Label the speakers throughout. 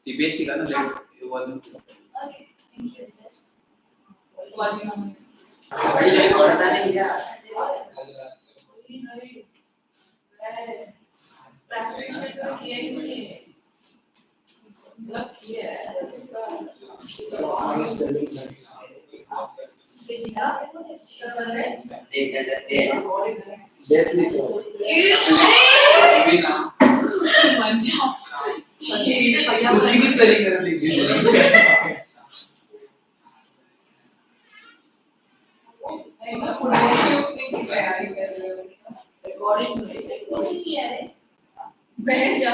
Speaker 1: CBSE का ना volume.
Speaker 2: Okay, thank you. Volume.
Speaker 3: पढ़ता नहीं क्या?
Speaker 2: प्रैक्टिस तो किया ही नहीं है। मतलब किया है। बैठ जा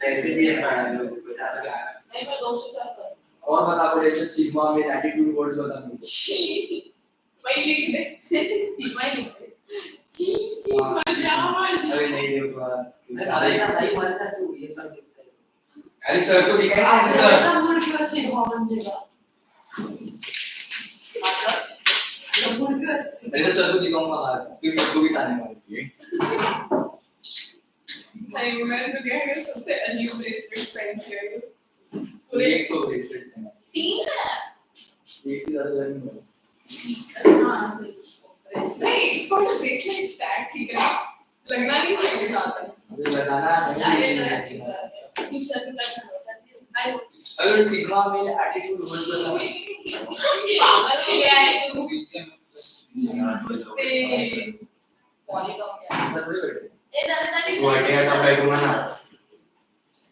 Speaker 3: ऐसे भी है
Speaker 2: नहीं मैं 200 कर
Speaker 1: और बता पड़े ऐसे सिग्मा में एटीट्यूड वर्ड्स बता
Speaker 2: वही लिख दे सिग्मा ही लिख दे ची मजा
Speaker 1: अरे नहीं देखो
Speaker 3: अरे भाई मरता तू ये सब लिखता है
Speaker 1: अरे सर को दिखाना है सर
Speaker 2: मुड़ के सिग्मा बन जाएगा
Speaker 1: मैंने सर को दिखाऊंगा क्योंकि उसको भी ताने मारती है
Speaker 2: नहीं मैं तो क्या है सबसे अजीब ब्रेसलेट पहन के आई हूं
Speaker 1: पूरे एक तो ब्रेसलेट है
Speaker 2: 3 है
Speaker 1: एक ही ज्यादा गर्मी है
Speaker 2: हां नहीं it's called a bracelet stack ठीक है लगना नहीं चाहिए ज्यादा
Speaker 1: मुझे लगाना नहीं
Speaker 2: तू सर पे बैठा है
Speaker 1: अगर सिग्मा में एटीट्यूड वर्ड्स बता
Speaker 2: अच्छी है तू पॉलीगॉन ए दादा
Speaker 3: वो हटेगा तो बैठूंगा ना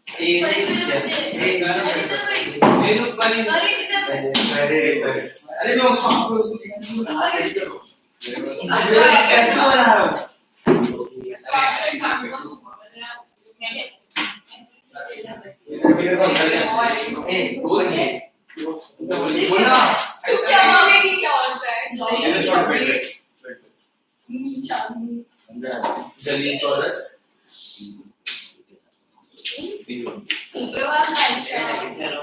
Speaker 3: ये लोग पानी अरे सर
Speaker 1: अरे मैं उसको दिखाऊंगा
Speaker 3: अरे चेक कर रहा हूं
Speaker 2: क्या मांगेगी क्या होता है नीचा
Speaker 1: जल्दी चौरस
Speaker 2: सुप्रभात नाइशा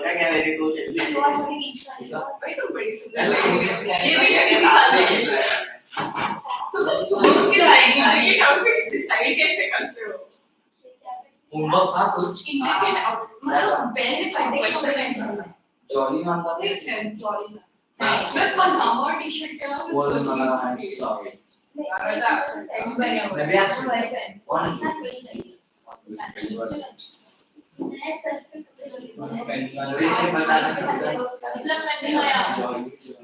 Speaker 3: क्या मेरे को जल्दी
Speaker 2: भाई तो बड़ी सुंदर ये भी किसी बात नहीं तुम सोच के लाएगी ये आउटफिट्स डिसाइड कैसे करते हो
Speaker 1: उनका था कुछ
Speaker 2: इंडियन मतलब पहले क्वेश्चन है
Speaker 1: जॉली नाम था
Speaker 2: मेक सेंस सॉरी मैं पजामा और टी-शर्ट के अलावा
Speaker 1: वो
Speaker 2: कुछ सोच
Speaker 1: मैं
Speaker 2: नहीं
Speaker 1: सॉरी
Speaker 3: मैं भी आपसे वन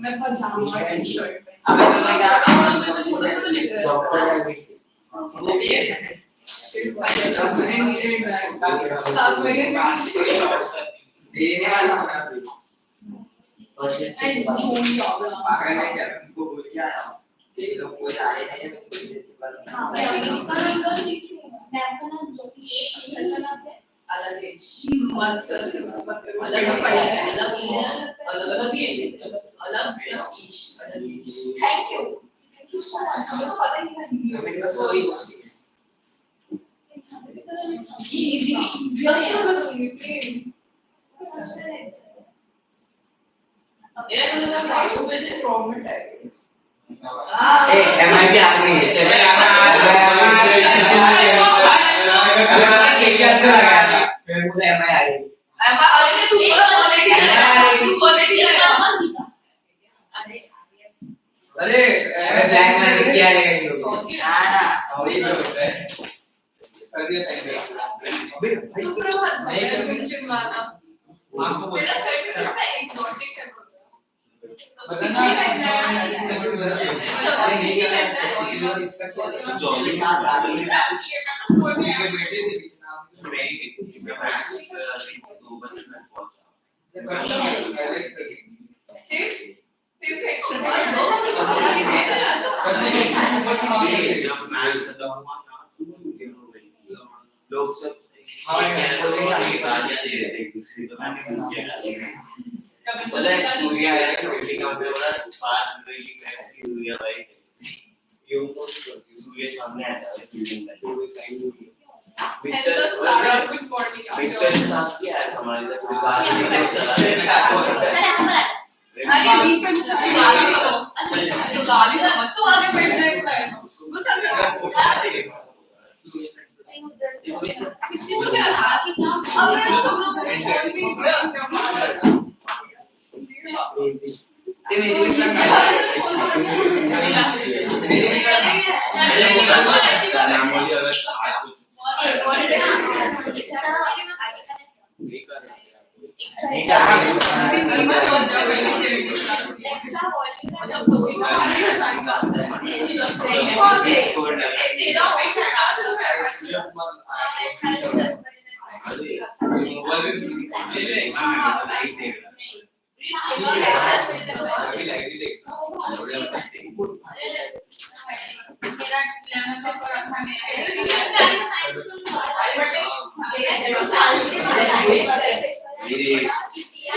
Speaker 2: मैं पजामा और टी-शर्ट
Speaker 3: अबे तो मैं क्या
Speaker 2: छोटा-छोटा लिख रहा है
Speaker 3: डॉक्टर है वो भी है
Speaker 2: 7 महीने से
Speaker 3: देने वाला हूं मैं
Speaker 2: जोड़ी आ गया
Speaker 3: पागल है क्या तुमको बोल के आया हूं ये लोग को जा रहे हैं
Speaker 2: हां मैं इसका अंकल लिखी हूं मैं आपका नाम ज्योति का नाम है अलग है मत सर से मत अलग फाइल है अलग प्लस ईश थैंक यू सो मच हमें तो पता ही नहीं था हिंदी में
Speaker 3: मेरे पास सॉरी
Speaker 2: ये जस्ट कर दूंगी प्लीज ये तो ना भाई को दे प्रॉब्लम है
Speaker 3: ए एमआई भी आ गई है चल के अंदर आ गया था फिर मुझे एमआई आ गई
Speaker 2: अरे सुपर क्वालिटी लगा
Speaker 3: अरे ब्लैक मैजिक क्या रहेगा इन लोग ना ना और ये होता है कर दिया साइन अबे
Speaker 2: सुप्रभात भाई मुझे माना
Speaker 3: आपको
Speaker 2: तेरा सर्टिफिकेट है एक लॉजिक का
Speaker 3: पता ना अरे नहीं यार इसका क्या जॉली ना डाली बेटे से बीच नाम मेरी इसका मैच दो बजे में पहुंचा
Speaker 2: ठीक सिर्फ एक्स्ट्रा
Speaker 3: जब मैच खत्म हुआ ना लोग सब हाँ बोलते हैं कि गालियां दे रहे थे दूसरी तो मैंने पूछ किया बोला सूर्या आया कि वेटिंग का मुझे बोला बात वेटिंग है कि सूर्या भाई ये उनको सूर्या सामने आया था फील्डिंग में तो साइड में मिस्टर साहब क्या है हमारे इधर से चला
Speaker 2: अरे बीच में गाली समझ तो आगे बैठ जाएगा वो सब किसने बोला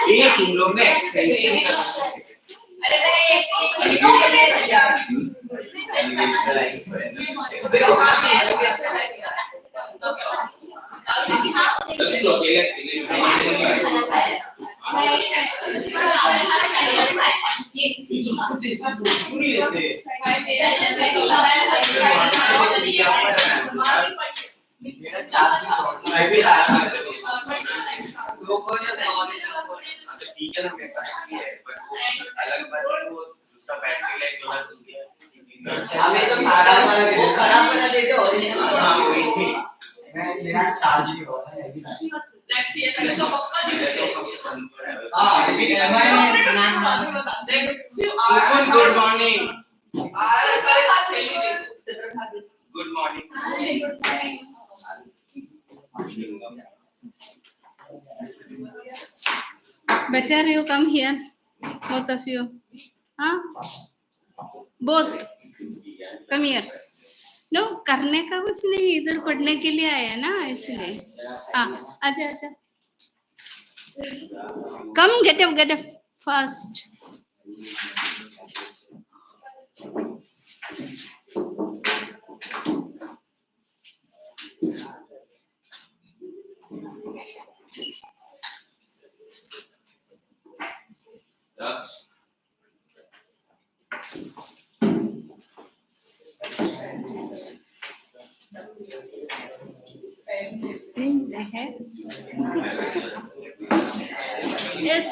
Speaker 3: ये तुम लोग ने एक्सपेंसिव ठीक है ना मेरे पास भी है पर अलग बात है वो दूसरा बैटरी लाइफ जो है हमें तो खराब बना देते ओरिजिनल हां वही मैं मेरा चार्ज नहीं हो रहा है
Speaker 2: लेट्स सी ऐसा तो पक्का
Speaker 3: good morning good morning
Speaker 4: Better you come here, both of you. Huh? Both. Come here. No, करने का कुछ नहीं, इधर पढ़ने के लिए आया ना इसलिए. हाँ, आजा आजा. Come, get up fast. Yes,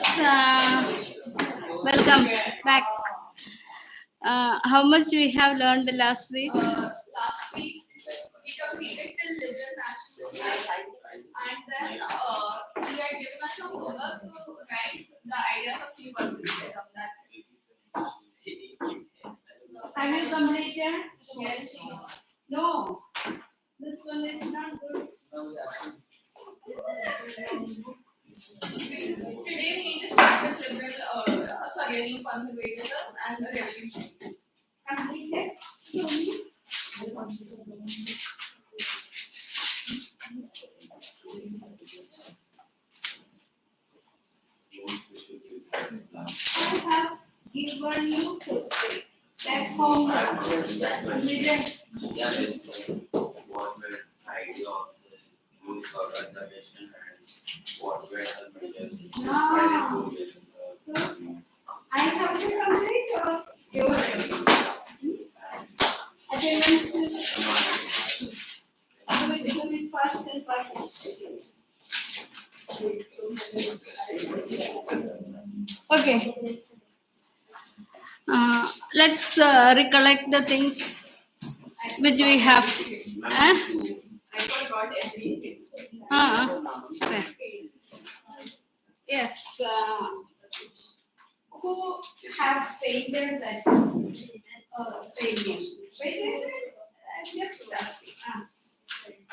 Speaker 4: welcome back. How much we have learned last week?
Speaker 2: Last week we completed the liberal nationalism, and then you had given us some homework to write the ideas of new conservatism. That's it.
Speaker 4: Have you completed?
Speaker 2: Yes.
Speaker 4: No, this one is not good.
Speaker 2: Today we need to start with new conservatism and the revolution.
Speaker 4: Completed? I have given you history. That's homework. Completed?
Speaker 3: Yeah, yes. What were idea of the youth organization and what were the measures
Speaker 4: So, I have to complete your attendance. Do it first and first. Okay. Let's recollect the things which we have.
Speaker 2: I forgot everything.
Speaker 4: Okay. Yes. Who have painted that painting? Just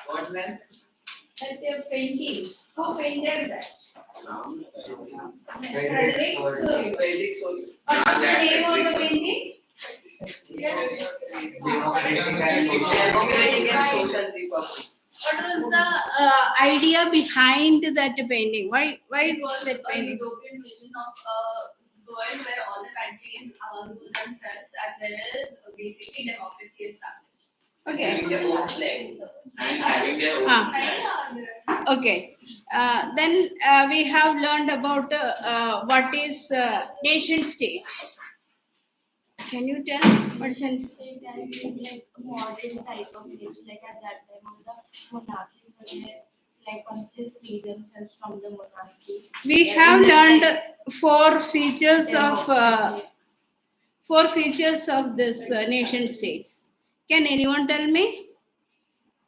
Speaker 3: what man?
Speaker 4: that painting. Who painted that?
Speaker 1: Frederick Solie.
Speaker 4: What's the name of the painting? Yes. What was the idea behind that painting? Why
Speaker 2: It was
Speaker 4: that
Speaker 2: a
Speaker 4: painting?
Speaker 2: utopian vision of a world where all the countries rule themselves and there is basically democracy established.
Speaker 4: Okay.
Speaker 3: Having their own flag and having their own flag.
Speaker 4: Okay. Then we have learned about what is nation state. Can you tell what's a
Speaker 5: State and like modern type of nation, like at that time all the monarchies were there, like once they free themselves from the monarchy.
Speaker 4: We have learned four features of four features of this nation states. Can anyone tell me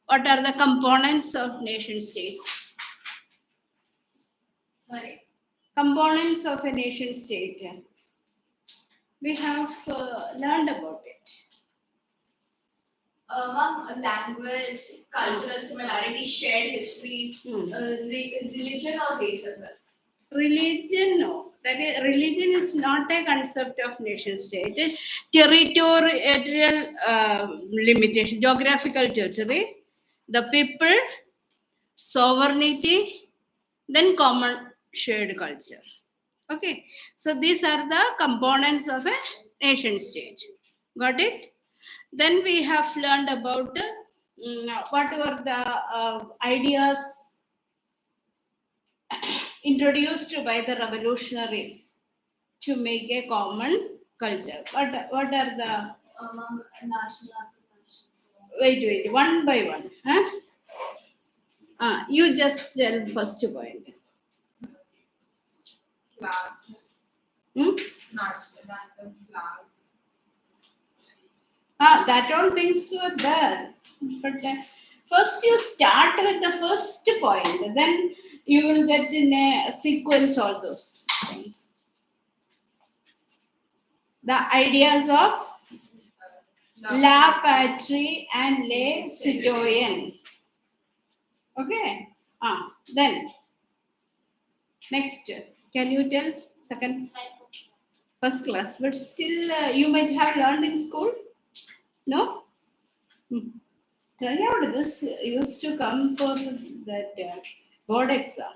Speaker 4: what are the components of nation states?
Speaker 2: Sorry.
Speaker 4: Components of a nation state. We have learned about it.
Speaker 2: Ma'am, language, cultural similarity, shared history, religion or race as well.
Speaker 4: Religion, no. That is, religion is not a concept of nation state. It is territorial limitation, geographical territory, the people, sovereignty, then common shared culture. Okay, so these are the components of a nation state. Got it? Then we have learned about what were the ideas introduced by the revolutionaries to make a common culture. What are the
Speaker 2: National
Speaker 4: wait, one by one. Huh? You just tell first point.
Speaker 5: Flag.
Speaker 4: Hmm?
Speaker 5: National anthem, flag.
Speaker 4: That all things were there. But first you start with the first point, then you will get in a sequence all those things. The ideas of la patrie and les citoyens. Okay. Then next, can you tell second? First class, but still you might have learned in school. No? Tell me out this used to come for that board exam.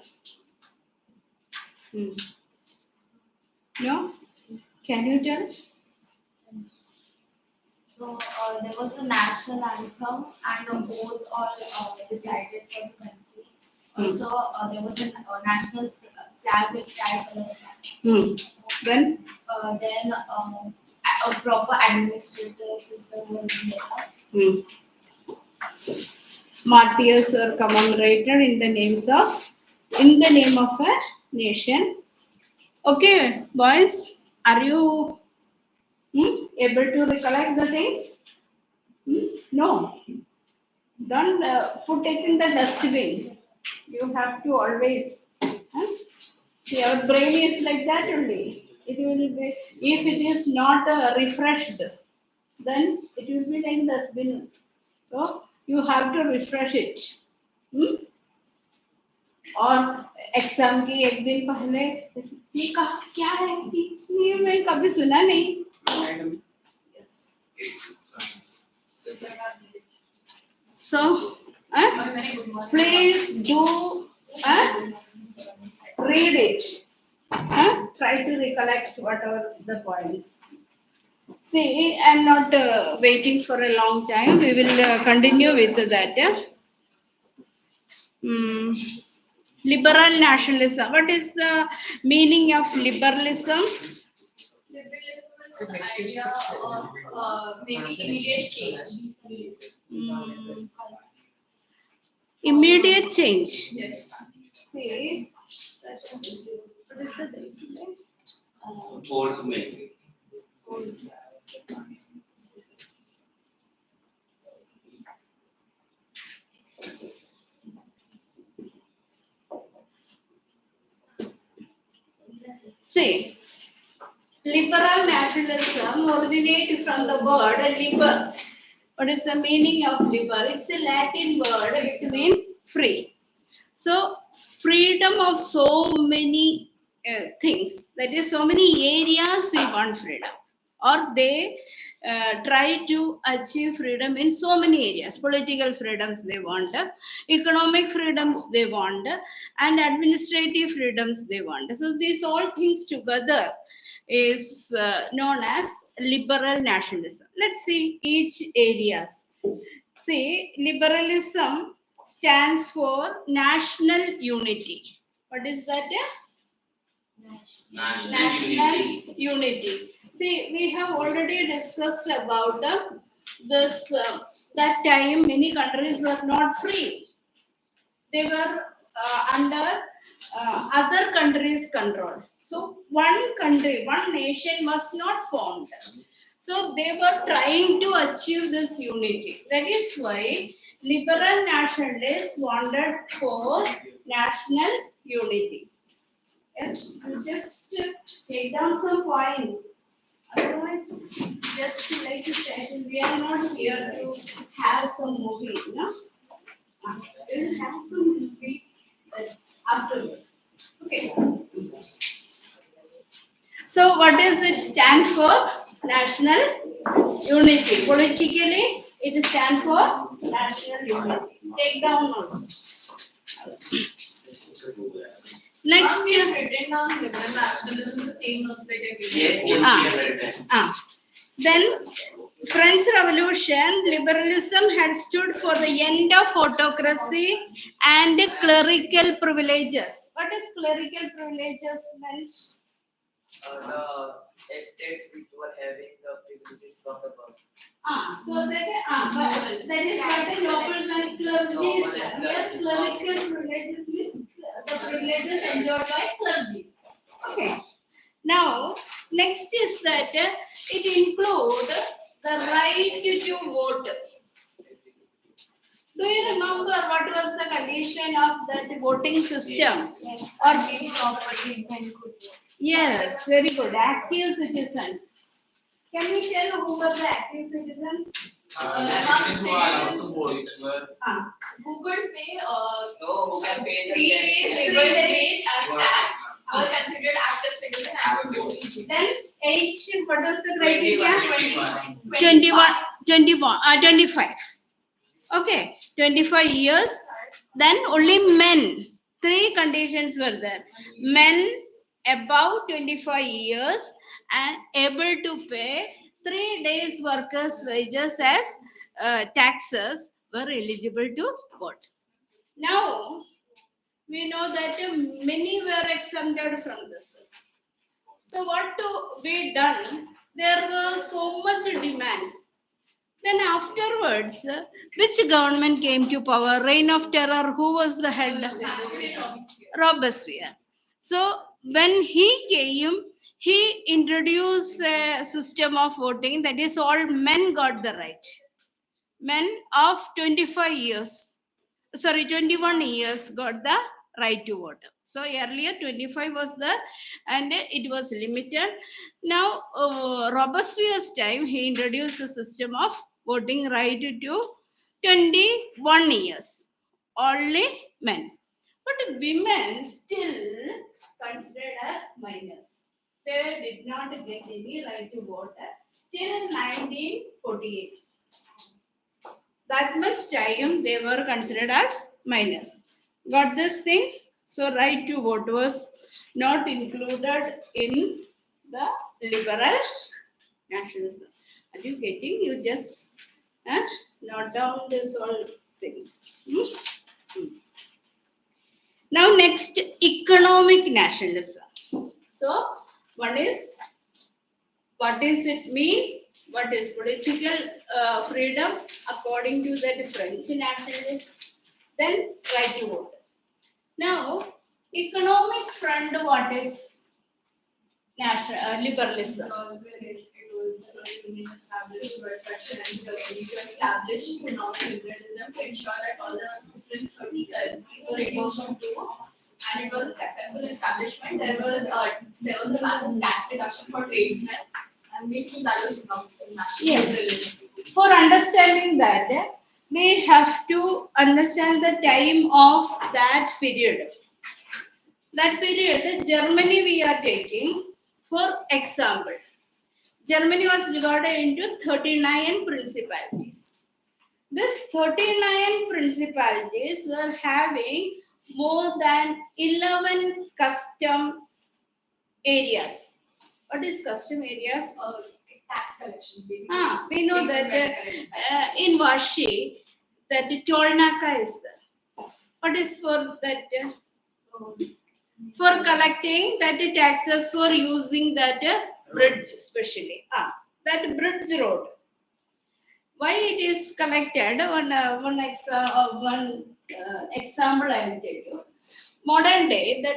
Speaker 4: No? Can you tell?
Speaker 5: So there was a national anthem and a oath all decided for the country. Also, there was a national flag with tricolor flag.
Speaker 4: Then?
Speaker 5: Then a proper administrative system was made up.
Speaker 4: Martyrs are commemorated in the name of a nation. Okay, boys, are you able to recollect the things? No. Don't put it in the dustbin. You have to always. See, our brain is like that only. It will be, if it is not refreshed, then it will be like dustbin. So you have to refresh it. और exam की एक दिन पहले ये कहा क्या है ये मैं कभी सुना नहीं. So please do read it. Try to recollect whatever the points. See, I'm not waiting for a long time. We will continue with that. Liberal nationalism. What is the meaning of liberalism?
Speaker 2: Liberalism is the idea of maybe immediate change.
Speaker 4: Immediate change.
Speaker 2: Yes.
Speaker 4: See, what is the date?
Speaker 3: 4th May.
Speaker 4: See, liberal nationalism originates from the word liber. What is the meaning of liber? It's a Latin word which means free. So, freedom of so many things, that is, so many areas we want freedom, or they try to achieve freedom in so many areas. Political freedoms they want, economic freedoms they want, and administrative freedoms they want. So these all things together is known as liberal nationalism. Let's see each areas. See, liberalism stands for national unity. What is that?
Speaker 3: National
Speaker 4: unity. See, we have already discussed about this. That time, many countries were not free. They were under other countries' control. So one country, one nation was not formed. So they were trying to achieve this unity. That is why liberal nationalists wanted for national unity. Yes, you just take down some points. Otherwise, just like you said, we are not here to have some movie, you know. We will have some movie afterwards. Okay. So, what does it stand for? National unity. Politically, it stands for national unity. Take down also. Next.
Speaker 2: We have written down liberal nationalism the same notes that I gave.
Speaker 3: Yes, yes,
Speaker 4: Ah.
Speaker 3: we have read that.
Speaker 4: Then French Revolution, liberalism had stood for the end of autocracy and clerical privileges. What is clerical privileges meant?
Speaker 6: The estates which were having the privileges from the birth.
Speaker 4: So that is what the nobles and clergy is. Here clerical privileges means the privileges enjoyed by clergy. Okay. Now, next is that it includes the right to vote. Do you remember what was the condition of that voting system?
Speaker 5: Yes.
Speaker 4: Or
Speaker 5: Any property then could vote.
Speaker 4: yes, very good. Active citizens. Can you tell who were the active citizens?
Speaker 6: Citizens who are allowed to vote were
Speaker 2: Who could pay
Speaker 6: no who can pay the
Speaker 2: 3 days
Speaker 6: tax.
Speaker 2: living wage as tax were considered active citizen and could vote.
Speaker 4: Then age, what was the criteria?
Speaker 6: 21.
Speaker 4: 25. Okay, 25 years. Then only men. 3 conditions were there. Men above 25 years and able to pay 3 days workers' wages as taxes were eligible to vote. Now, we know that many were exempted from this. So what to be done? There were so much demands. Then afterwards, which government came to power? Reign of Terror. Who was the head? Robespierre. So when he came, he introduced a system of voting that is all men got the right. Men of 25 years, 21 years got the right to vote. So earlier 25 was there and it was limited. Now Robespierre's time he introduced a system of voting right to 21 years. Only men. But women still considered as minors. They did not get any right to vote till 1948. That much time they were considered as minors. Got this thing? So right to vote was not included in the liberal nationalism. Are you getting? You just note down this all things. Now next, economic nationalism. So one is, what does it mean? What is political freedom according to the French nationalists? Then right to vote. Now, economic front, what is liberalism?
Speaker 2: It was a union established by Russian and Germany to establish economic liberalism to ensure that all the different 30 currencies were reduced to 2. And it was a successful establishment. There was a massive tax reduction for tradesmen, and basically that was economic nationalism.
Speaker 4: Yes. For understanding that, we have to understand the time of that period. That period, Germany we are taking for example. Germany was divided into 39 principalities. These 39 principalities were having more than 11 custom areas. What is custom areas?
Speaker 2: Tax collections, basically.
Speaker 4: We know that in Vashi, that Tolnaka is there. What is for that? For collecting that taxes for using that bridge, especially. That bridge road. Why it is collected? One example I will tell you. Modern day, the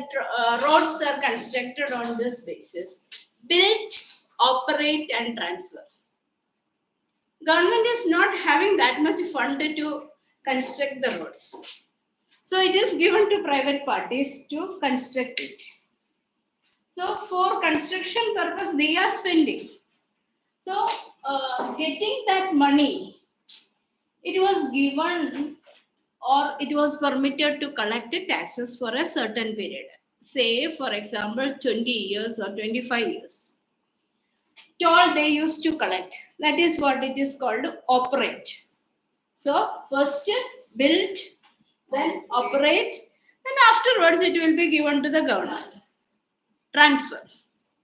Speaker 4: roads are constructed on this basis: build, operate, and transfer. Government is not having that much fund to construct the roads, so it is given to private parties to construct it. So for construction purpose, they are spending. So getting that money, it was given or it was permitted to collect the taxes for a certain period. Say, for example, 20 years or 25 years. Toll they used to collect. That is what it is called operate. So first build, then operate, then afterwards it will be given to the government. Transfer.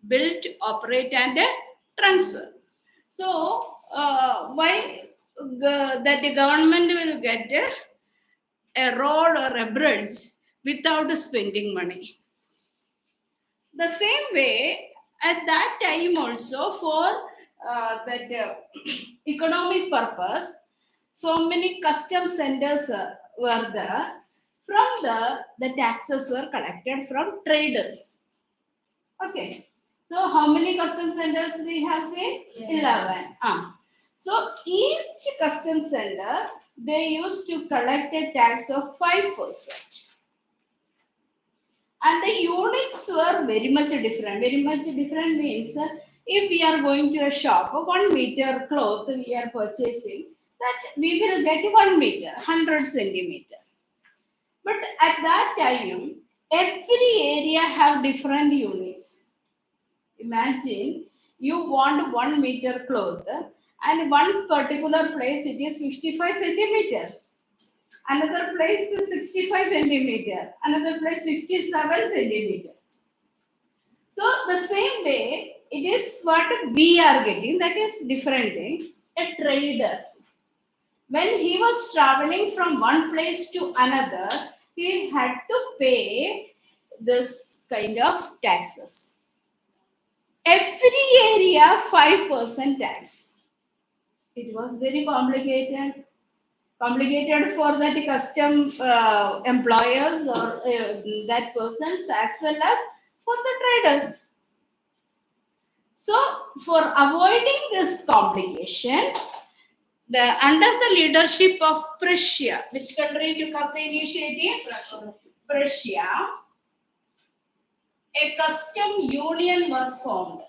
Speaker 4: Build, operate, and transfer. So why that the government will get a road or a bridge without spending money? The same way, at that time also, for that economic purpose, so many custom centers were there. From there, the taxes were collected from traders. Okay. So how many custom centers we have seen? 11. So each custom center, they used to collect a tax of 5%. And the units were very much different. Very much different means if we are going to a shop, 1 meter cloth we are purchasing, that we will get 1 meter, 100 centimeter. But at that time, every area have different units. Imagine you want 1 meter cloth and one particular place it is 55 centimeter. Another place is 65 centimeter, another place 57 centimeter. So the same way, it is what we are getting, that is different thing. A trader, when he was traveling from one place to another, he had to pay this kind of taxes. Every area 5% tax. It was very complicated for that custom employers or that persons as well as for the traders. So for avoiding this complication, under the leadership of Prussia, which country took up the initiative? Prussia. A custom union was formed.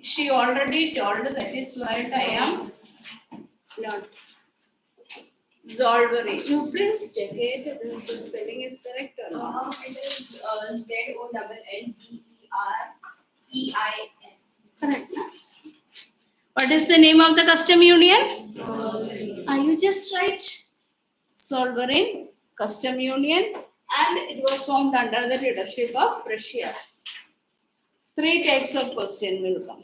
Speaker 4: She already told, that is what I am not. Zolverein. You please check it. This spelling is correct or not?
Speaker 2: It is ZOLLLEREIN.
Speaker 4: Correct. What is the name of the custom union? You just write Zolverein Custom Union, and it was formed under the leadership of Prussia. 3 types of question will come.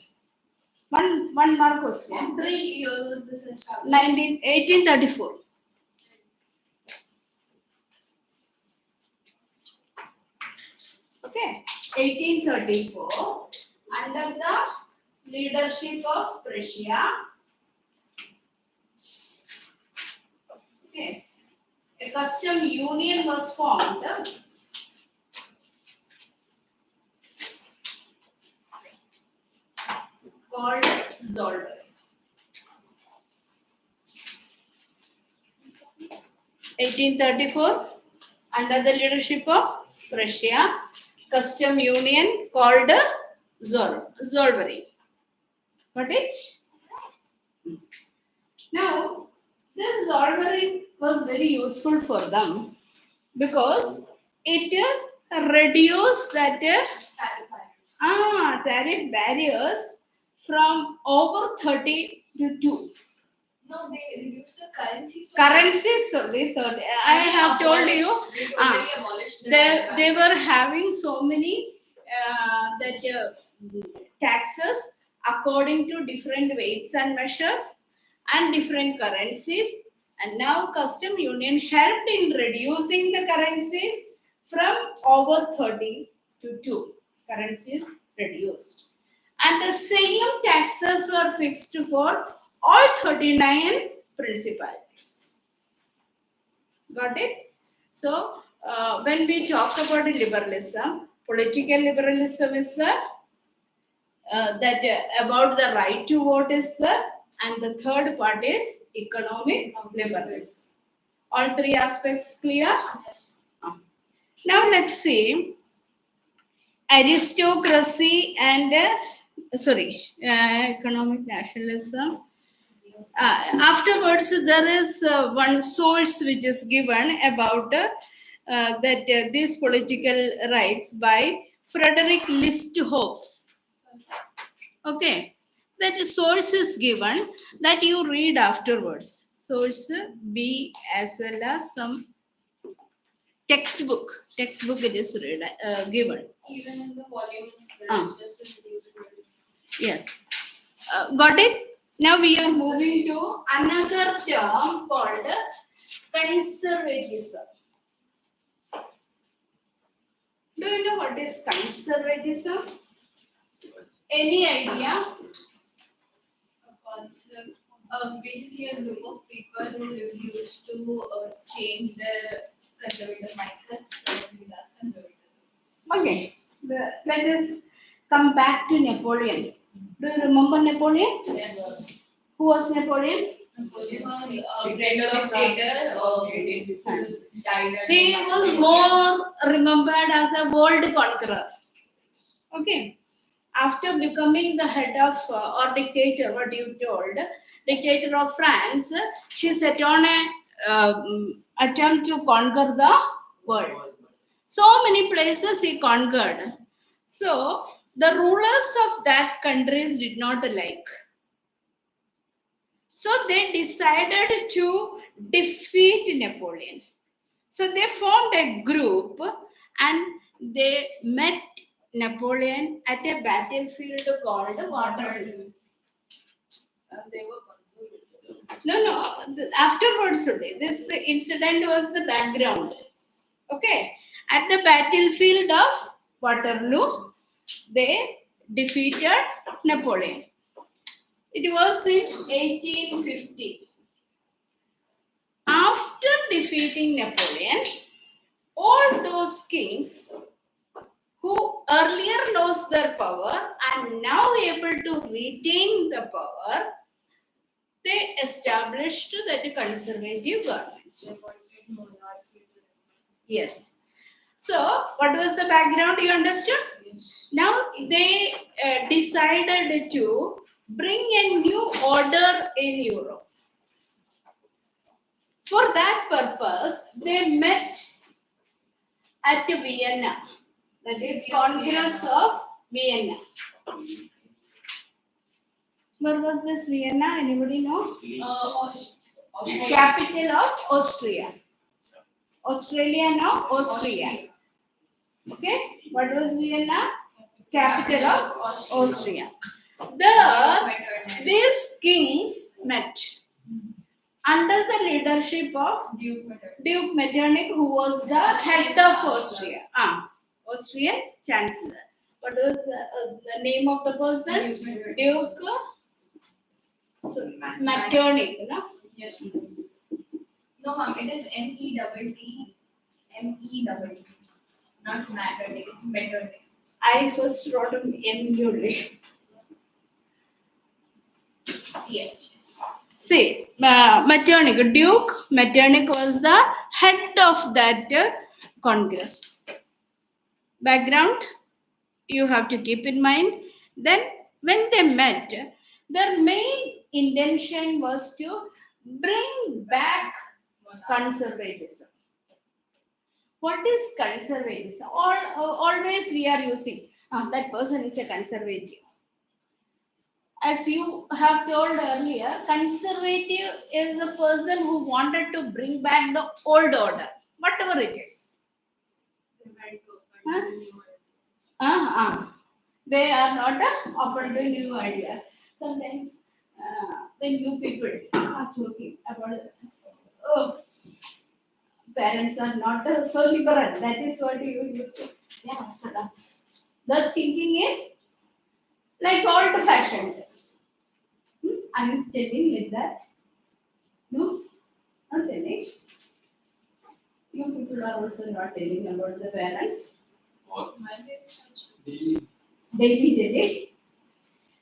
Speaker 4: One more question.
Speaker 2: Which year was this established?
Speaker 4: 1834. Okay, 1834, under the leadership of Prussia. Okay, a custom union was formed. Called Zollverein. 1834, under the leadership of Prussia, custom union called Zollverein. Got it? Now, this Zollverein was very useful for them because it reduced that tariff barriers from over 30 to 2.
Speaker 2: No, they reduced the currencies.
Speaker 4: Currencies, sorry, 30. I have told you,
Speaker 2: They totally abolished
Speaker 4: they were having so many taxes according to different weights and measures and different currencies. And now custom union helped in reducing the currencies from over 30 to 2. Currencies reduced. And the same taxes were fixed for all 39 principalities. Got it? So, when we talk about liberalism, political liberalism is the about the right to vote is the, and the third part is economic liberalism. All three aspects clear?
Speaker 2: Yes.
Speaker 4: Now let's see aristocracy and economic nationalism. Afterwards, there is one source which is given about these political rights by Frederick List Hobbes. Okay, that source is given that you read afterwards. Source B as well as some textbook. Textbook it is given.
Speaker 2: Even in the volumes,
Speaker 4: Ah.
Speaker 2: it's just a video.
Speaker 4: Yes. Got it? Now we are moving to another term called conservatism. Do you know what is conservatism? Any idea?
Speaker 2: Basically a group of people who refuse to change their conservative mindsets, probably that's conservatism.
Speaker 4: Okay. Let us come back to Napoleon. Do you remember Napoleon?
Speaker 2: Yes.
Speaker 4: Who was Napoleon?
Speaker 2: Napoleon was a great dictator, died at
Speaker 4: He was more remembered as a world conqueror. Okay. After becoming the head of or dictator, what you told, dictator of France, he set on a attempt to conquer the world. So many places he conquered. So the rulers of that countries did not like. So they decided to defeat Napoleon. So they formed a group and they met Napoleon at a battlefield called Waterloo. They were afterwards today. This incident was the background. Okay. At the battlefield of Waterloo, they defeated Napoleon. It was in 1850. After defeating Napoleon, all those kings who earlier lost their power and now able to retain the power, they established that conservative governments. Yes. So, what was the background? You understood?
Speaker 2: Yes.
Speaker 4: Now they decided to bring a new order in Europe. For that purpose, they met at Vienna. That is Congress of Vienna. Where was this Vienna? Anybody know? Capital of Austria. Australia, no? Austria. Okay. What was Vienna? Capital of Austria. There, these kings met under the leadership of Duke Metternich, who was the head of Austria. Austrian Chancellor. What was the name of the person? Duke Metternich, no?
Speaker 2: Yes. No, ma'am, it is METT. METT. Not Metternich, it's Metternich.
Speaker 4: I first wrote M only.
Speaker 2: CH.
Speaker 4: See, Metternich, Duke Metternich was the head of that Congress. Background, you have to keep in mind. Then, when they met, their main intention was to bring back conservatism. What is conservatism? Always we are using, that person is a conservative. As you have told earlier, conservative is a person who wanted to bring back the old order, whatever it is. They are not open to new ideas. Sometimes when you people are talking about parents are not so liberal, that is what you used to. Yeah, so that's the thinking is like old fashioned. I'm telling like that. No, not telling. You people are also not telling about the parents. Daily telling.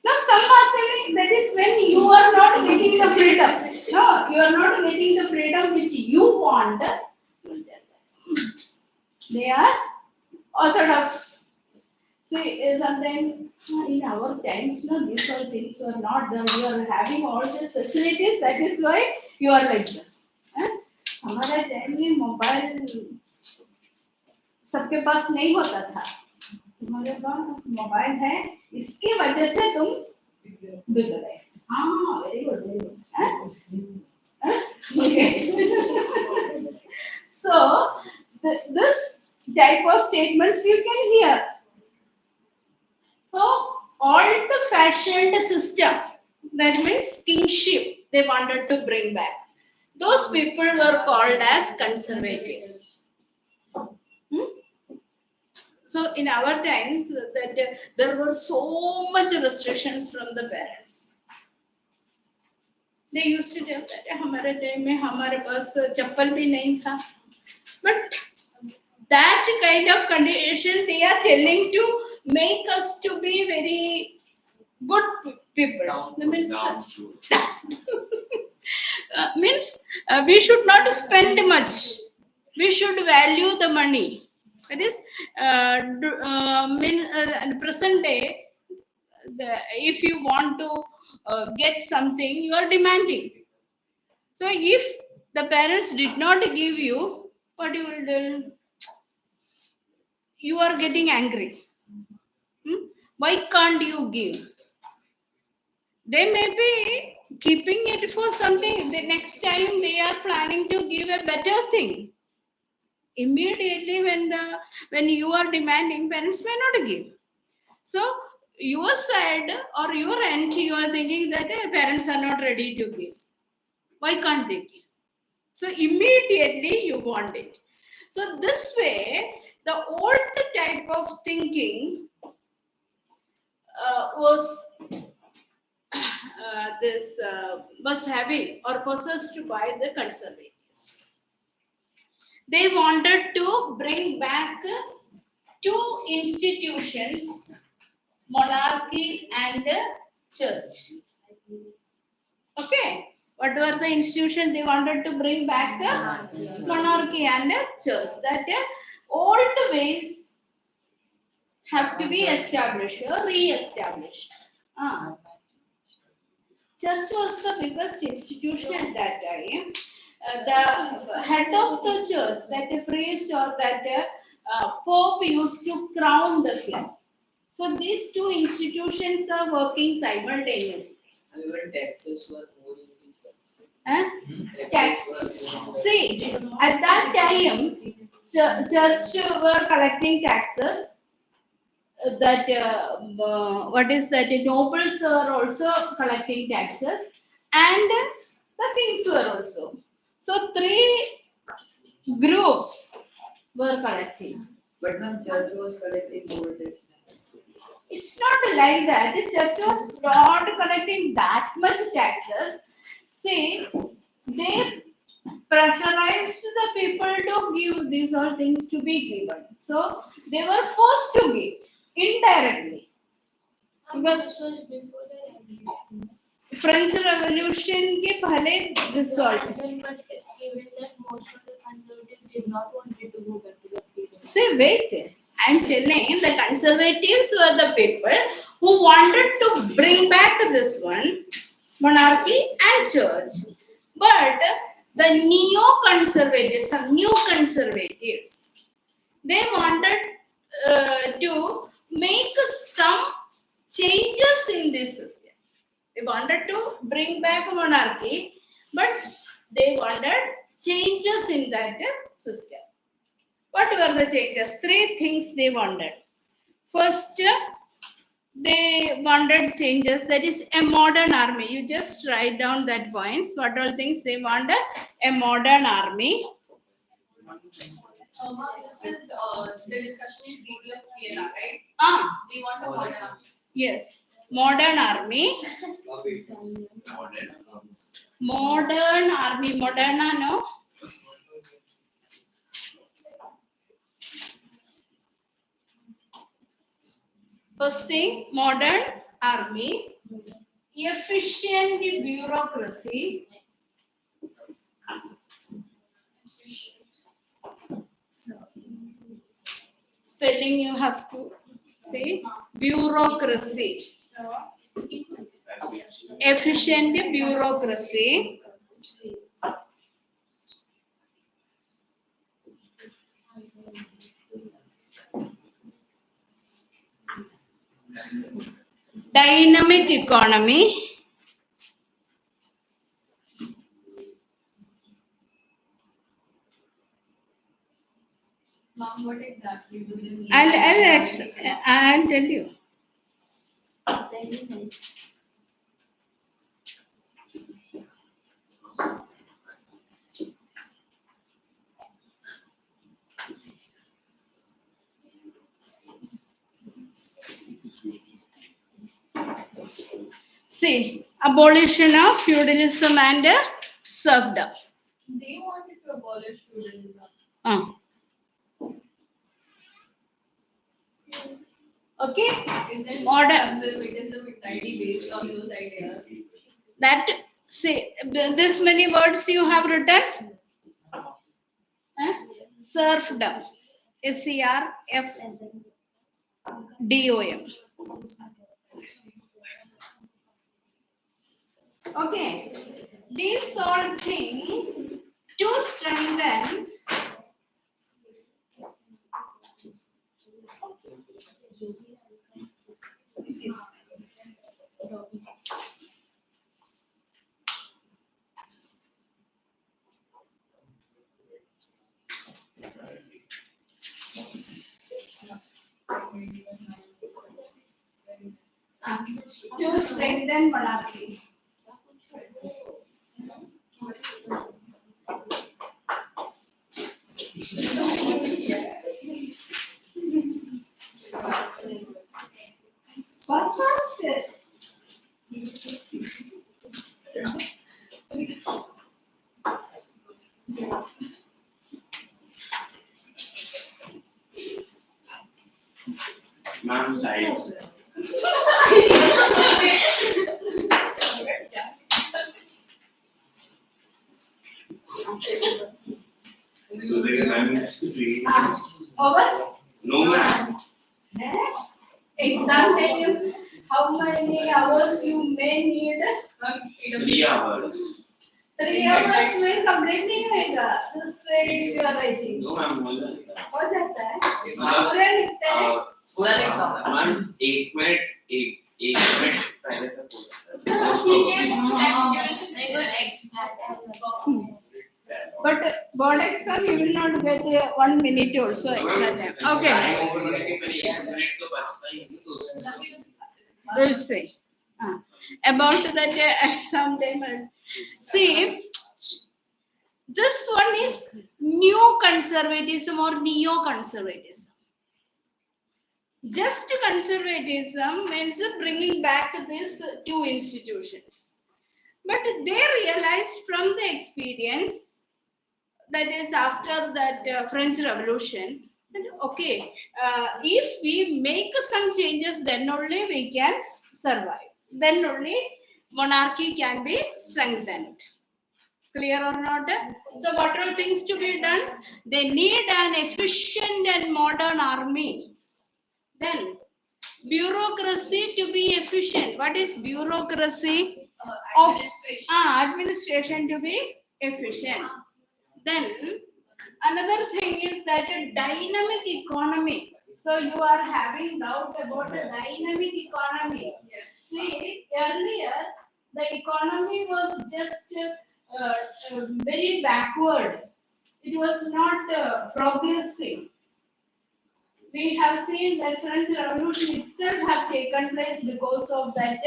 Speaker 4: Now some are telling that is when you are not getting the freedom. No, you are not getting the freedom which you want. You will tell them. They are orthodox. See, sometimes in our times, no, these all things were not there. You are having all these facilities. That is why you are like this. हमारे time में mobile सबके पास नहीं होता था. तुम्हारे पास mobile है, इसकी वजह से तुम बिगड़े. हाँ, very good, very good. Okay. So this type of statements you can hear. So old-fashioned system, that means kingship, they wanted to bring back. Those people were called as conservatives. So in our times, that there were so much restrictions from the parents. They used to tell that हमारे time में हमारे पास चप्पल भी नहीं था. But that kind of condition they are telling to make us to be very good people. We should not spend much. We should value the money. That is, in present day, if you want to get something, you are demanding. So if the parents did not give you, what you will do? You are getting angry. Why can't you give? They may be keeping it for something. The next time they are planning to give a better thing. Immediately when you are demanding, parents may not give. So your side or your end, you are thinking that parents are not ready to give. Why can't they give? So immediately you want it. So this way, the old type of thinking was having or possessed by the conservatives. They wanted to bring back two institutions, monarchy and church. Okay. What were the institutions they wanted to bring back? Monarchy and church. That old ways have to be established or re-established. Church was the biggest institution at that time. The head of the church, that priest or that pope used to crown the king. So these two institutions are working simultaneously.
Speaker 6: Even taxes were more in
Speaker 4: Tax. See, at that time, church were collecting taxes. That what is that? The nobles are also collecting taxes, and the kings were also. So three groups were collecting.
Speaker 6: But when church was collecting more taxes.
Speaker 4: It's not like that. The church was not collecting that much taxes. See, they pressurized the people to give these all things to be given. So they were forced to give indirectly. Because
Speaker 5: This was before the
Speaker 4: French Revolution के पहले result.
Speaker 5: but given that most of the conservatives did not want it to go back to the freedom.
Speaker 4: Say, wait. I'm telling the conservatives were the people who wanted to bring back this one, monarchy and church. But the neo-conservatives, some new conservatives, they wanted to make some changes in this system. They wanted to bring back monarchy, but they wanted changes in that system. What were the changes? Three things they wanted. First, they wanted changes, that is a modern army. You just write down that points. What all things they wanted? A modern army.
Speaker 2: This is the discussion in Treaty of Vienna, right? They want a modern army.
Speaker 4: Yes. Modern army. Modern army. Moderna, no? First thing, modern army. Efficient bureaucracy. Spelling you have to say bureaucracy. Efficient bureaucracy. Dynamic economy.
Speaker 2: Mom, what exactly do you mean?
Speaker 4: I'll tell you. See, abolition of feudalism and serfdom.
Speaker 2: They wanted to abolish feudalism.
Speaker 4: Okay.
Speaker 2: Isn't
Speaker 4: Modern.
Speaker 2: conservatism entirely based on those ideas?
Speaker 4: That, see, this many words you have written. Serfdom. SERFDOM. Okay. These all things to strengthen monarchy. What's faster?
Speaker 3: Ma'am, science. So they can
Speaker 4: Over?
Speaker 3: No, ma'am.
Speaker 4: Exam time, how many hours you may need?
Speaker 3: 3 hours.
Speaker 4: 3 hours में complete नहीं होएगा. This way if you are writing.
Speaker 3: No, ma'am.
Speaker 4: हो जाता है. पूरा लिखते हैं.
Speaker 1: पूरा लिखता हूँ.
Speaker 3: मैम 1 मिनट पहले तक हो जाता है.
Speaker 4: But board exam you will not get 1 minute also extra time. Okay. We'll see. About that exam time. See, this one is new conservatism or neo-conservatism. Just conservatism means bringing back these two institutions. But they realized from the experience, that is after that French Revolution, that okay, if we make some changes, then only we can survive. Then only monarchy can be strengthened. Clear or not? So what are things to be done? They need an efficient and modern army. Then bureaucracy to be efficient. What is bureaucracy? Administration to be efficient. Then another thing is that a dynamic economy. So you are having doubt about a dynamic economy.
Speaker 2: Yes.
Speaker 4: See, earlier the economy was just very backward. It was not progressing. We have seen that French Revolution itself have taken place because of that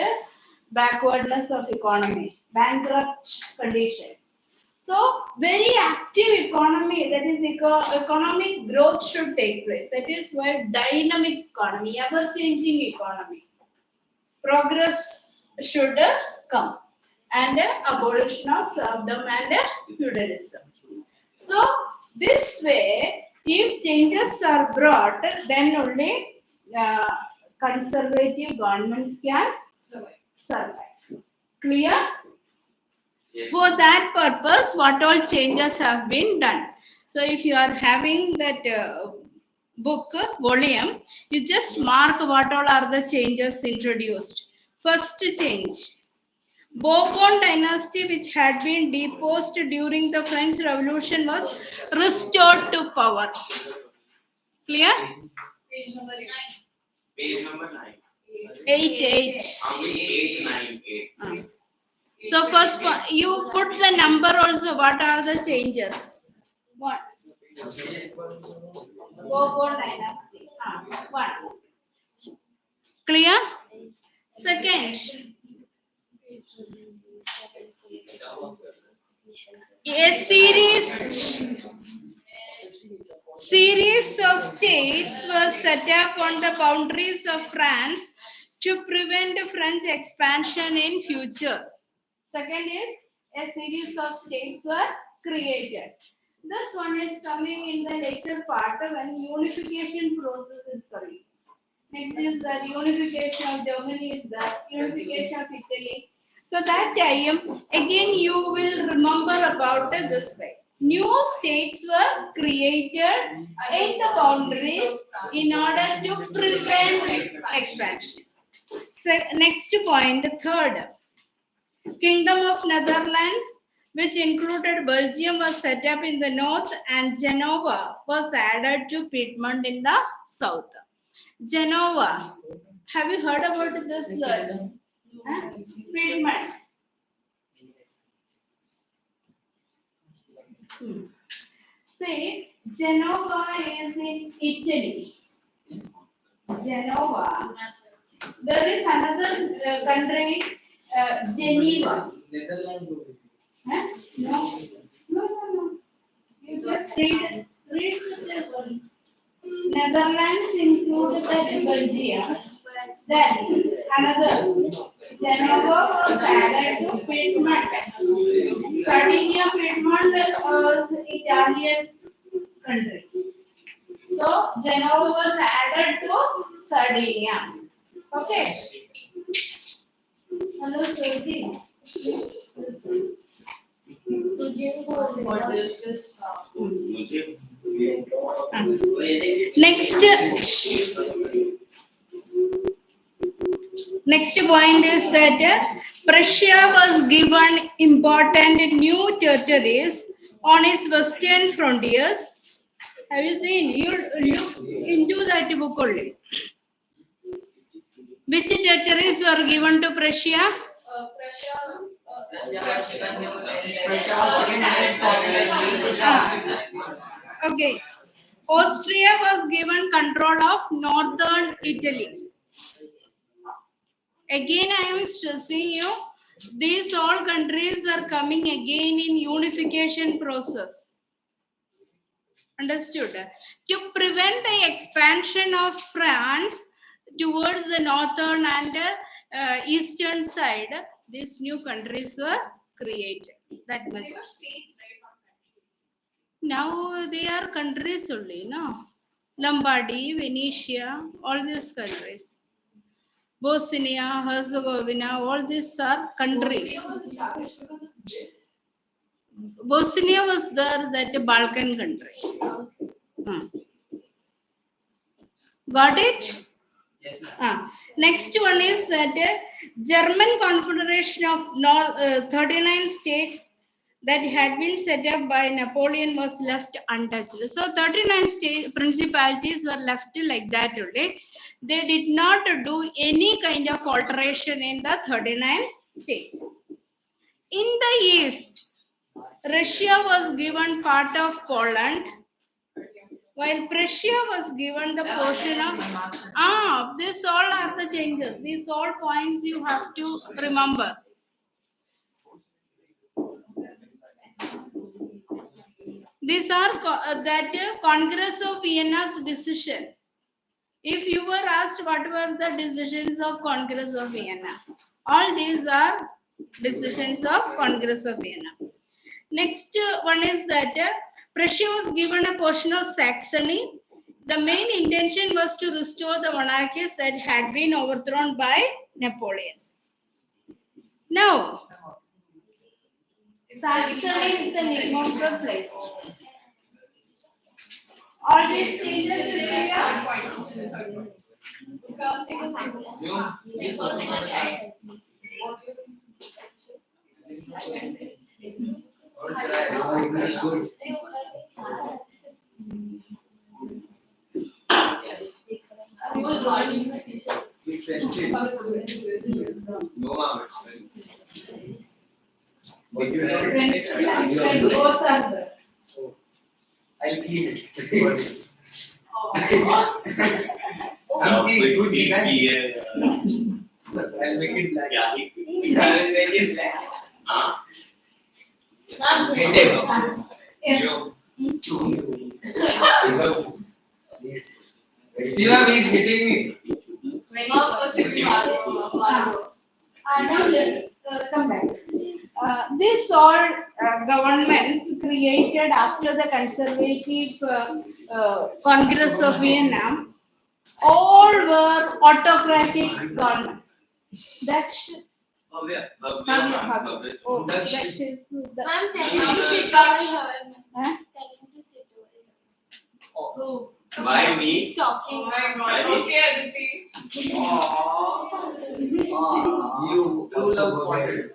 Speaker 4: backwardness of economy, bankrupt condition. So, very active economy, that is economic growth should take place. That is where dynamic economy, ever-changing economy. progress should come, and abolition of serfdom and feudalism. So this way, if changes are brought, then only conservative governments can survive. Clear?
Speaker 3: Yes.
Speaker 4: For that purpose, what all changes have been done. So if you are having that book volume, you just mark what all are the changes introduced. First change, Bourbon dynasty, which had been deposed during the French Revolution, was restored to power. Clear?
Speaker 2: Page number 9.
Speaker 3: Page number 9.
Speaker 4: 8.
Speaker 3: How many? 8, 9, 8.
Speaker 4: So first one, you put the number also. What are the changes? One. Bourbon dynasty. 1. Clear? Second, a series of states were set up on the boundaries of France to prevent French expansion in future. Second is a series of states were created. This one is coming in the later part when unification process is coming. Next is the unification of Germany, is the unification of Italy. So that time again you will remember about this way. New states were created in the boundaries in order to prevent expansion. So next point, third, Kingdom of Netherlands, which included Belgium, was set up in the north, and Genova was added to Piedmont in the south. Genova, have you heard about this? Piedmont. See, Genova is in Italy. Genova. There is another country, Geneva. Huh? No. No. You just read the one. Netherlands include the Belgium. Then another Genova was added to Piedmont. Sardinia, Piedmont was Italian country. So Genova was added to Sardinia. Okay. Hello, Sardi.
Speaker 2: What is this?
Speaker 4: Next point is that Prussia was given important new territories on its western frontiers. Have you seen? You look into that book only. Which territories were given to Prussia? Okay. Austria was given control of northern Italy. Again, I am stressing you, these all countries are coming again in unification process. Understood? To prevent the expansion of France towards the northern and eastern side, these new countries were created. That much.
Speaker 2: They were states, right?
Speaker 4: Now they are countries only, no? Lombardy, Venetia, all these countries. Bosnia, Herzegovina, all these are countries.
Speaker 2: Bosnia was established because of this.
Speaker 4: Bosnia was there, that Balkan country. Got it?
Speaker 6: Yes, ma'am.
Speaker 4: Next one is that German Confederation of 39 states that had been set up by Napoleon was left untouched. So 39 state principalities were left like that only. They did not do any kind of alteration in the 39 states. In the east, Russia was given part of Poland, while Prussia was given the portion of. These all are the changes. These all points you have to remember. These are that Congress of Vienna's decision. If you were asked what were the decisions of Congress of Vienna, all these are decisions of Congress of Vienna. Next one is that Prussia was given a portion of Saxony. The main intention was to restore the monarchies that had been overthrown by Napoleon. Now, Saxony is the name of the place. All these changes is clear? Both are there.
Speaker 1: I'll clean it. I'm seeing good design. I'll make it black.
Speaker 3: Yeah,
Speaker 1: I'll make it black.
Speaker 4: Yes.
Speaker 1: Shiva is hitting me.
Speaker 4: Now come back. These all governments created after the conservative Congress of Vienna, all were autocratic governments. That should, oh, that is the.
Speaker 5: Ma'am, can you
Speaker 4: Huh?
Speaker 5: Oh,
Speaker 3: By me?
Speaker 5: he's talking.
Speaker 1: You love spotted.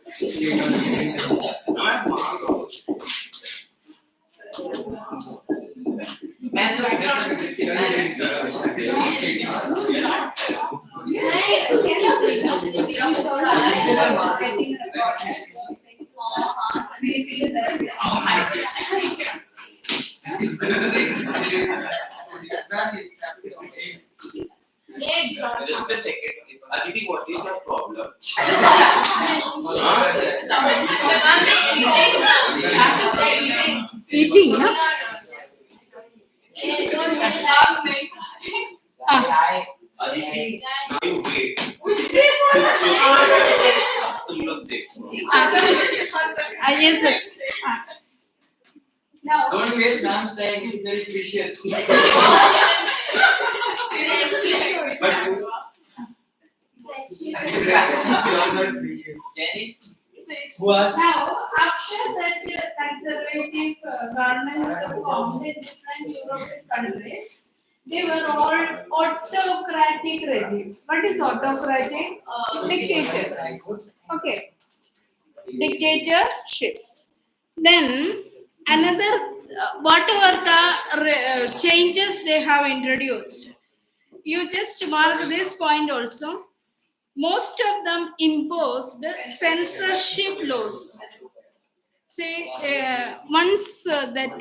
Speaker 3: Just a second. Aditi, what is your problem?
Speaker 4: Eating, huh?
Speaker 3: Aditi, now you wait. तुम लोग देखो.
Speaker 4: Yes, yes. Now,
Speaker 1: Don't waste Ram's time, it's very precious. Who asked?
Speaker 4: now, after that conservative governments formed in different European countries, they were all autocratic regimes. What is autocratic? Dictators. Okay. Dictatorships. Then another, whatever the changes they have introduced, you just mark this point also. Most of them imposed censorship laws. Say, once that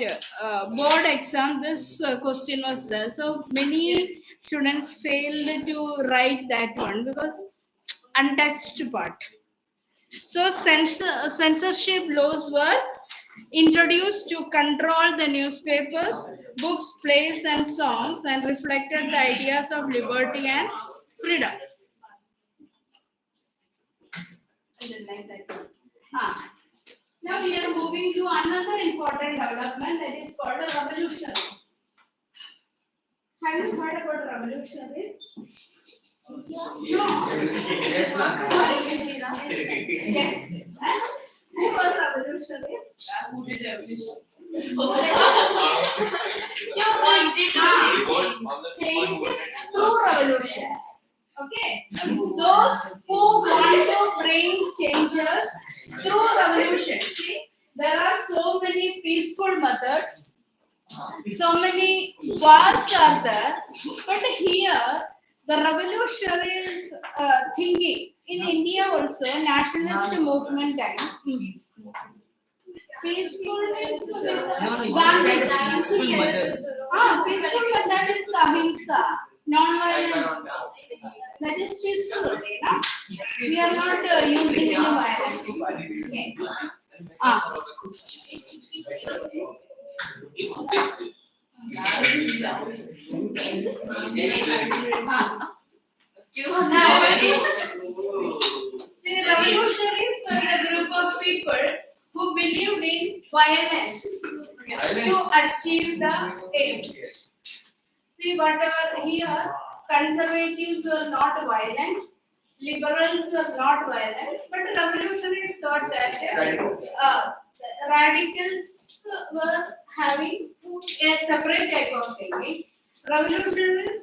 Speaker 4: board exam, this question was there. So many students failed to write that one because untouched part. So censorship laws were introduced to control the newspapers, books, plays, and songs, and reflected the ideas of liberty and freedom. Now we are moving to another important development that is called a revolutionaries. Have you heard about revolutionaries? No.
Speaker 1: Yes, ma'am.
Speaker 4: Yes. Who were revolutionaries? Who did revolution? Change through revolution. Okay. Those who want to bring changes through revolution. See, there are so many peaceful methods, so many wars are there, but here the revolutionaries thinking in India also nationalist movement and peaceful means
Speaker 1: Peaceful method.
Speaker 4: peaceful method is ahimsa, non-violence. That is peaceful, no? We are not using any violence. Okay. See, revolutionaries were a group of people who believed in violence to achieve the aims. See, whatever here, conservatives were not violent, liberals were not violent, but revolutionaries thought that radicals were having a separate type of thinking. Revolutionaries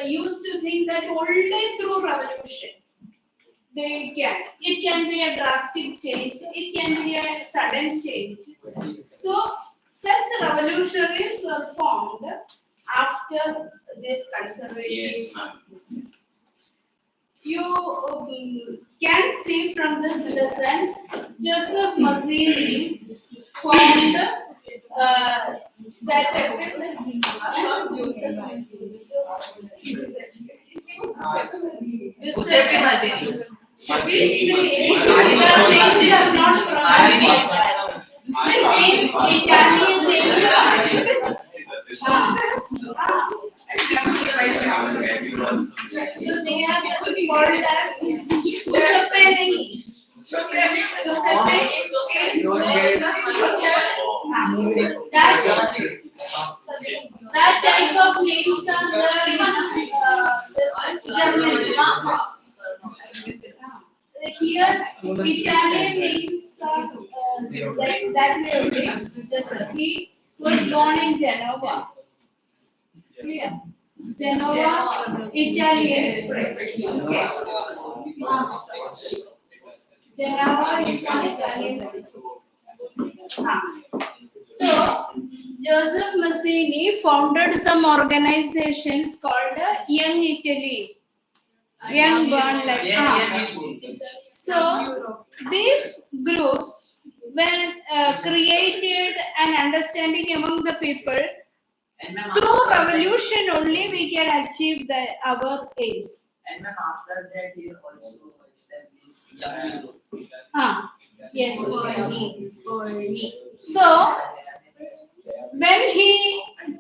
Speaker 4: used to think that only through revolution they can. It can be a drastic change. It can be a sudden change. So such revolutionaries were formed after this conservative
Speaker 3: Yes, ma'am.
Speaker 4: system. You can see from this lesson, Joseph Mazzini formed that so they are called as Giuseppe. That type of names are there in here Italian names are that way only. He was born in Genova. Clear? Genova, Italian place. Okay. Genova is an Italian city. So, Joseph Mazzini founded some organizations called Young Italy. Young Born like So, these groups were created an understanding among the people. Through revolution only we can achieve our aims.
Speaker 6: And then after that, he also established Young Europe.
Speaker 4: Yes, So, when he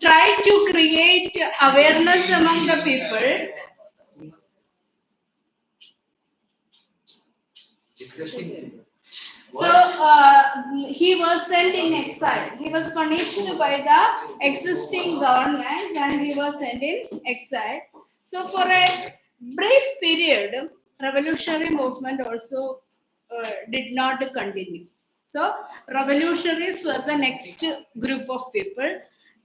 Speaker 4: tried to create awareness among the people, he was sent in exile. He was punished by the existing government and he was sent in exile. So, for a brief period, revolutionary movement also did not continue. So, revolutionaries were the next group of people.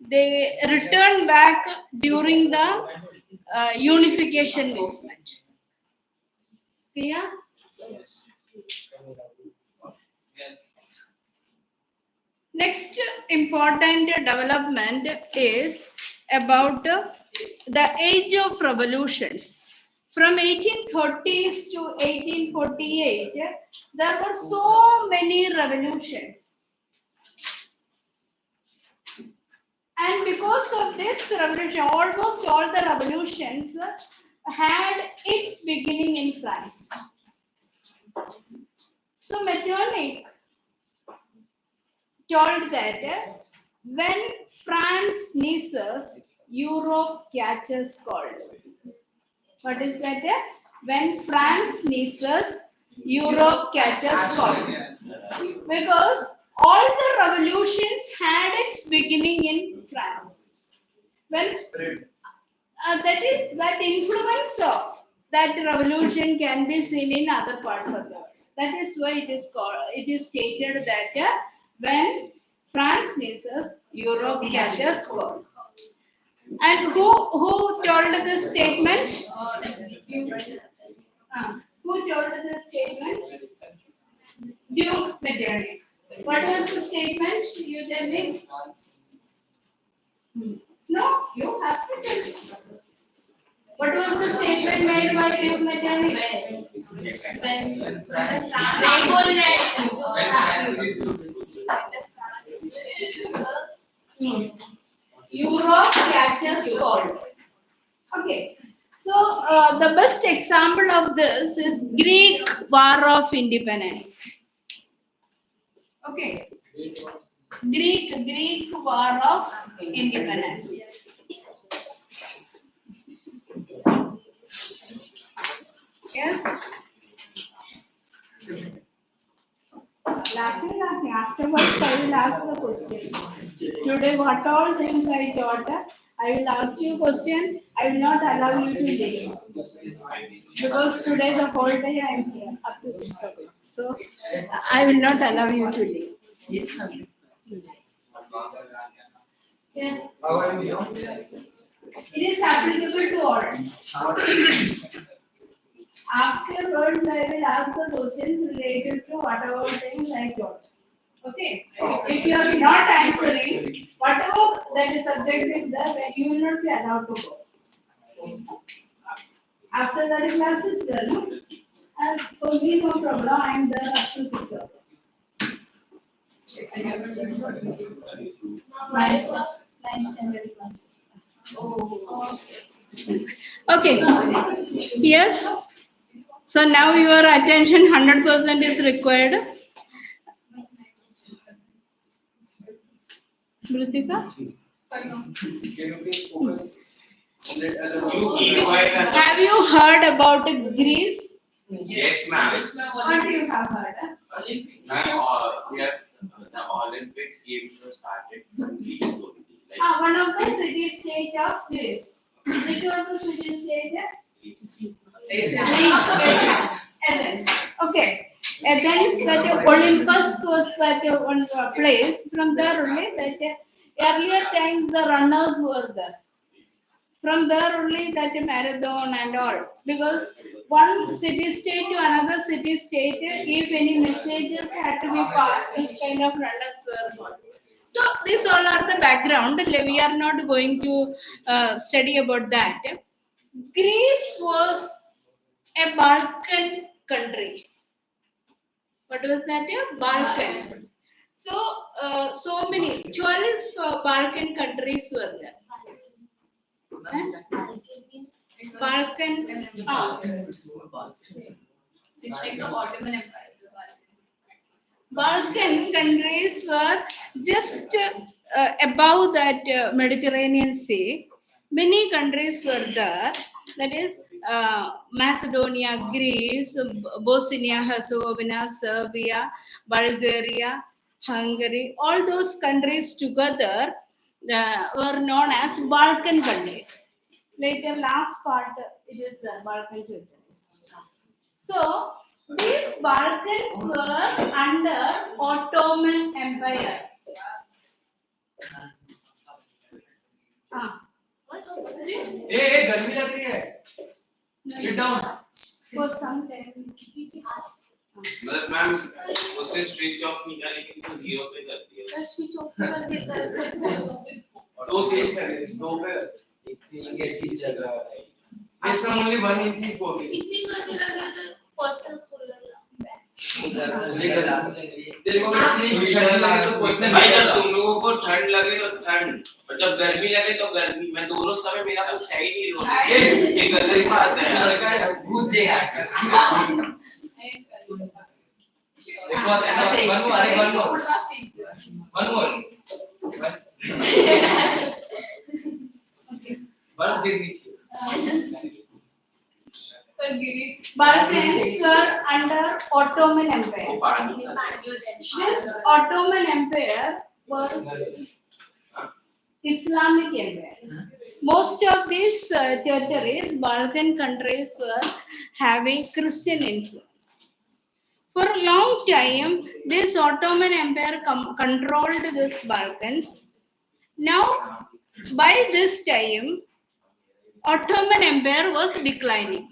Speaker 4: They returned back during the unification movement. Clear? Next important development is about the age of revolutions. From 1830s to 1848, there were so many revolutions. And because of this revolution, almost all the revolutions had its beginning in France. So Metternich told that when France sneezes, Europe catches cold. What is that? When France sneezes, Europe catches cold. Because all the revolutions had its beginning in France. When that influence of that revolution can be seen in other parts of the world. That is why it is stated that when France sneezes, Europe catches cold. And who told this statement? Who told this statement? Duke Metternich. What was the statement? You tell me. No, you have to tell me. What was the statement made by Duke Metternich? Europe catches cold. Okay. So the best example of this is Greek War of Independence. Okay. Greek War of Independence. Yes. Laughing. Afterwards, I will ask the questions. Today, what all things I taught, I will ask you question. I will not allow you to leave. Because today the whole day I am here up to 6 o'clock. So I will not allow you to leave. Yes. It is applicable to all. Afterwards, I will ask the questions related to whatever things I taught. Okay. If you are not answering, whatever that subject is there, then you will not be allowed to go. After that class is done, no? And for me, no problem. I am there up to 6 o'clock. Ninth standard class. Oh. Okay. Yes. So now your attention 100% is required. Smritika? Have you heard about Greece?
Speaker 3: Yes, ma'am.
Speaker 4: What do you have heard?
Speaker 3: Yes, the Olympics games were started from Greece only.
Speaker 4: One of the city-state of Greece. Which was the city-state? Athens. Okay. Athens, that Olympus was that one place. From there only, that earlier times the runners were there. From there only that marathon and all. Because one city-state to another city-state, if any messages had to be passed, this kind of runners were. So these all are the background. We are not going to study about that. Greece was a Balkan country. What was that? A Balkan. So, so many 12 Balkan countries were there. Balkan.
Speaker 2: It's like the Ottoman Empire.
Speaker 4: Balkan countries were just above that Mediterranean Sea. Many countries were there. That is Macedonia, Greece, Bosnia, Herzegovina, Serbia, Bulgaria, Hungary. All those countries together were known as Balkan countries. Later, last part, it is the Balkan countries. So, these Balkans were under Ottoman Empire.
Speaker 6: Hey, गर्मी लग रही है. Sit down.
Speaker 4: For some time.
Speaker 3: मतलब ma'am उसने switch off नहीं किया लेकिन तो जीरो पे कर दिया.
Speaker 4: Switch off कर देता है.
Speaker 6: दो चेंज कर दे. दो पे एक फीलिंग कैसी चल रहा है. Based on only one inch is working.
Speaker 2: इतनी गर्मी लगा तो पर्सन कूलर
Speaker 6: तेरे को इतनी ठंड लगे तो पर्सनल
Speaker 3: भाई जब तुम लोगों को ठंड लगे तो ठंड और जब गर्मी लगे तो गर्मी. मैं दोनों समय मेरा कुछ है ही नहीं. ये गलत ही बात है.
Speaker 6: लड़का है भूत जाएगा. एक और one more. One big नीचे.
Speaker 4: Balkans were under Ottoman Empire. This Ottoman Empire was Islamic Empire. Most of these territories, Balkan countries, were having Christian influence. For a long time, this Ottoman Empire controlled these Balkans. Now, by this time, Ottoman Empire was declining.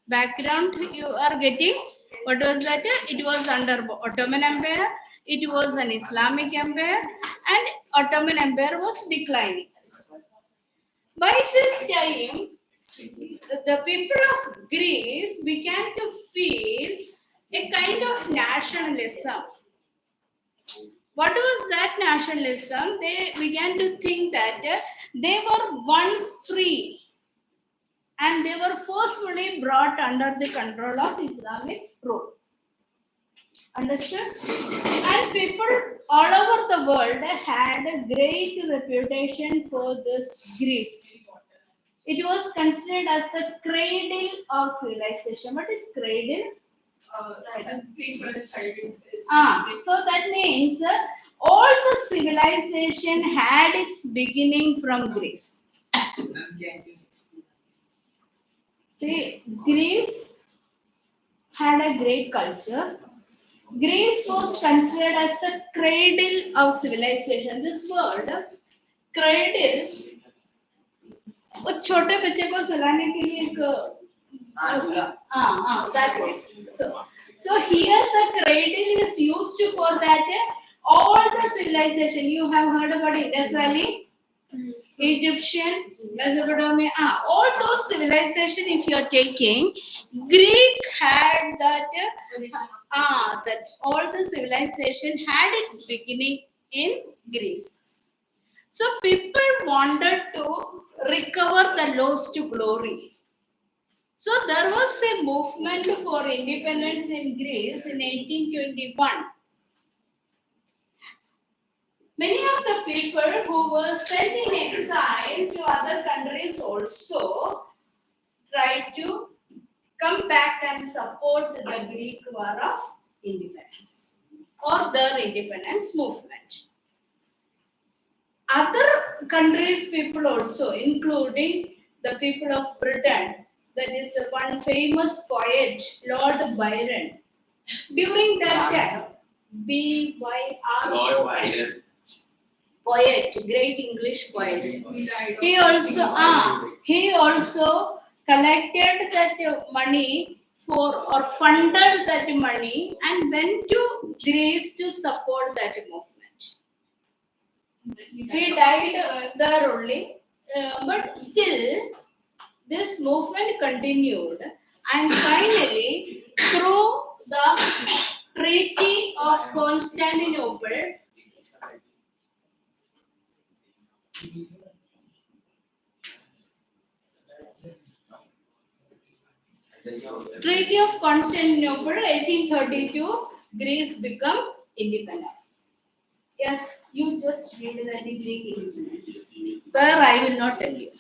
Speaker 4: Background you are getting, what was that? It was under Ottoman Empire, it was an Islamic empire, and Ottoman Empire was declining. By this time, the people of Greece began to feel a kind of nationalism. What was that nationalism? They began to think that they were once free and they were forcefully brought under the control of Islamic rule. Understood? And people all over the world had a great reputation for this Greece. It was considered as the cradle of civilization. What is cradle?
Speaker 2: The place where the child is.
Speaker 4: So that means all the civilization had its beginning from Greece. See, Greece had a great culture. Greece was considered as the cradle of civilization. This word, cradle, वो छोटे बच्चे को सुलाने के लिए एक that way. So here the cradle is used for that all the civilization. You have heard about Indus Valley, Egyptian, Mesopotamia, all those civilization. If you are taking, Greek had that that all the civilization had its beginning in Greece. So people wanted to recover the lost glory. So there was a movement for independence in Greece in 1821. Many of the people who were sent in exile to other countries also tried to come back and support the Greek War of Independence or their independence movement. Other countries' people also, including the people of Britain, that is one famous poet, Lord Byron. During that time, B-Y-R.
Speaker 3: Lord Byron.
Speaker 4: Poet, great English poet.
Speaker 2: He died.
Speaker 4: He also collected that money for or funded that money and went to Greece to support that movement. He died there only, but still this movement continued, and finally through the Treaty of Constantinople, Treaty of Constantinople, 1832, Greece became independent. Yes, you just read that in Greek independence. Where I will not tell you.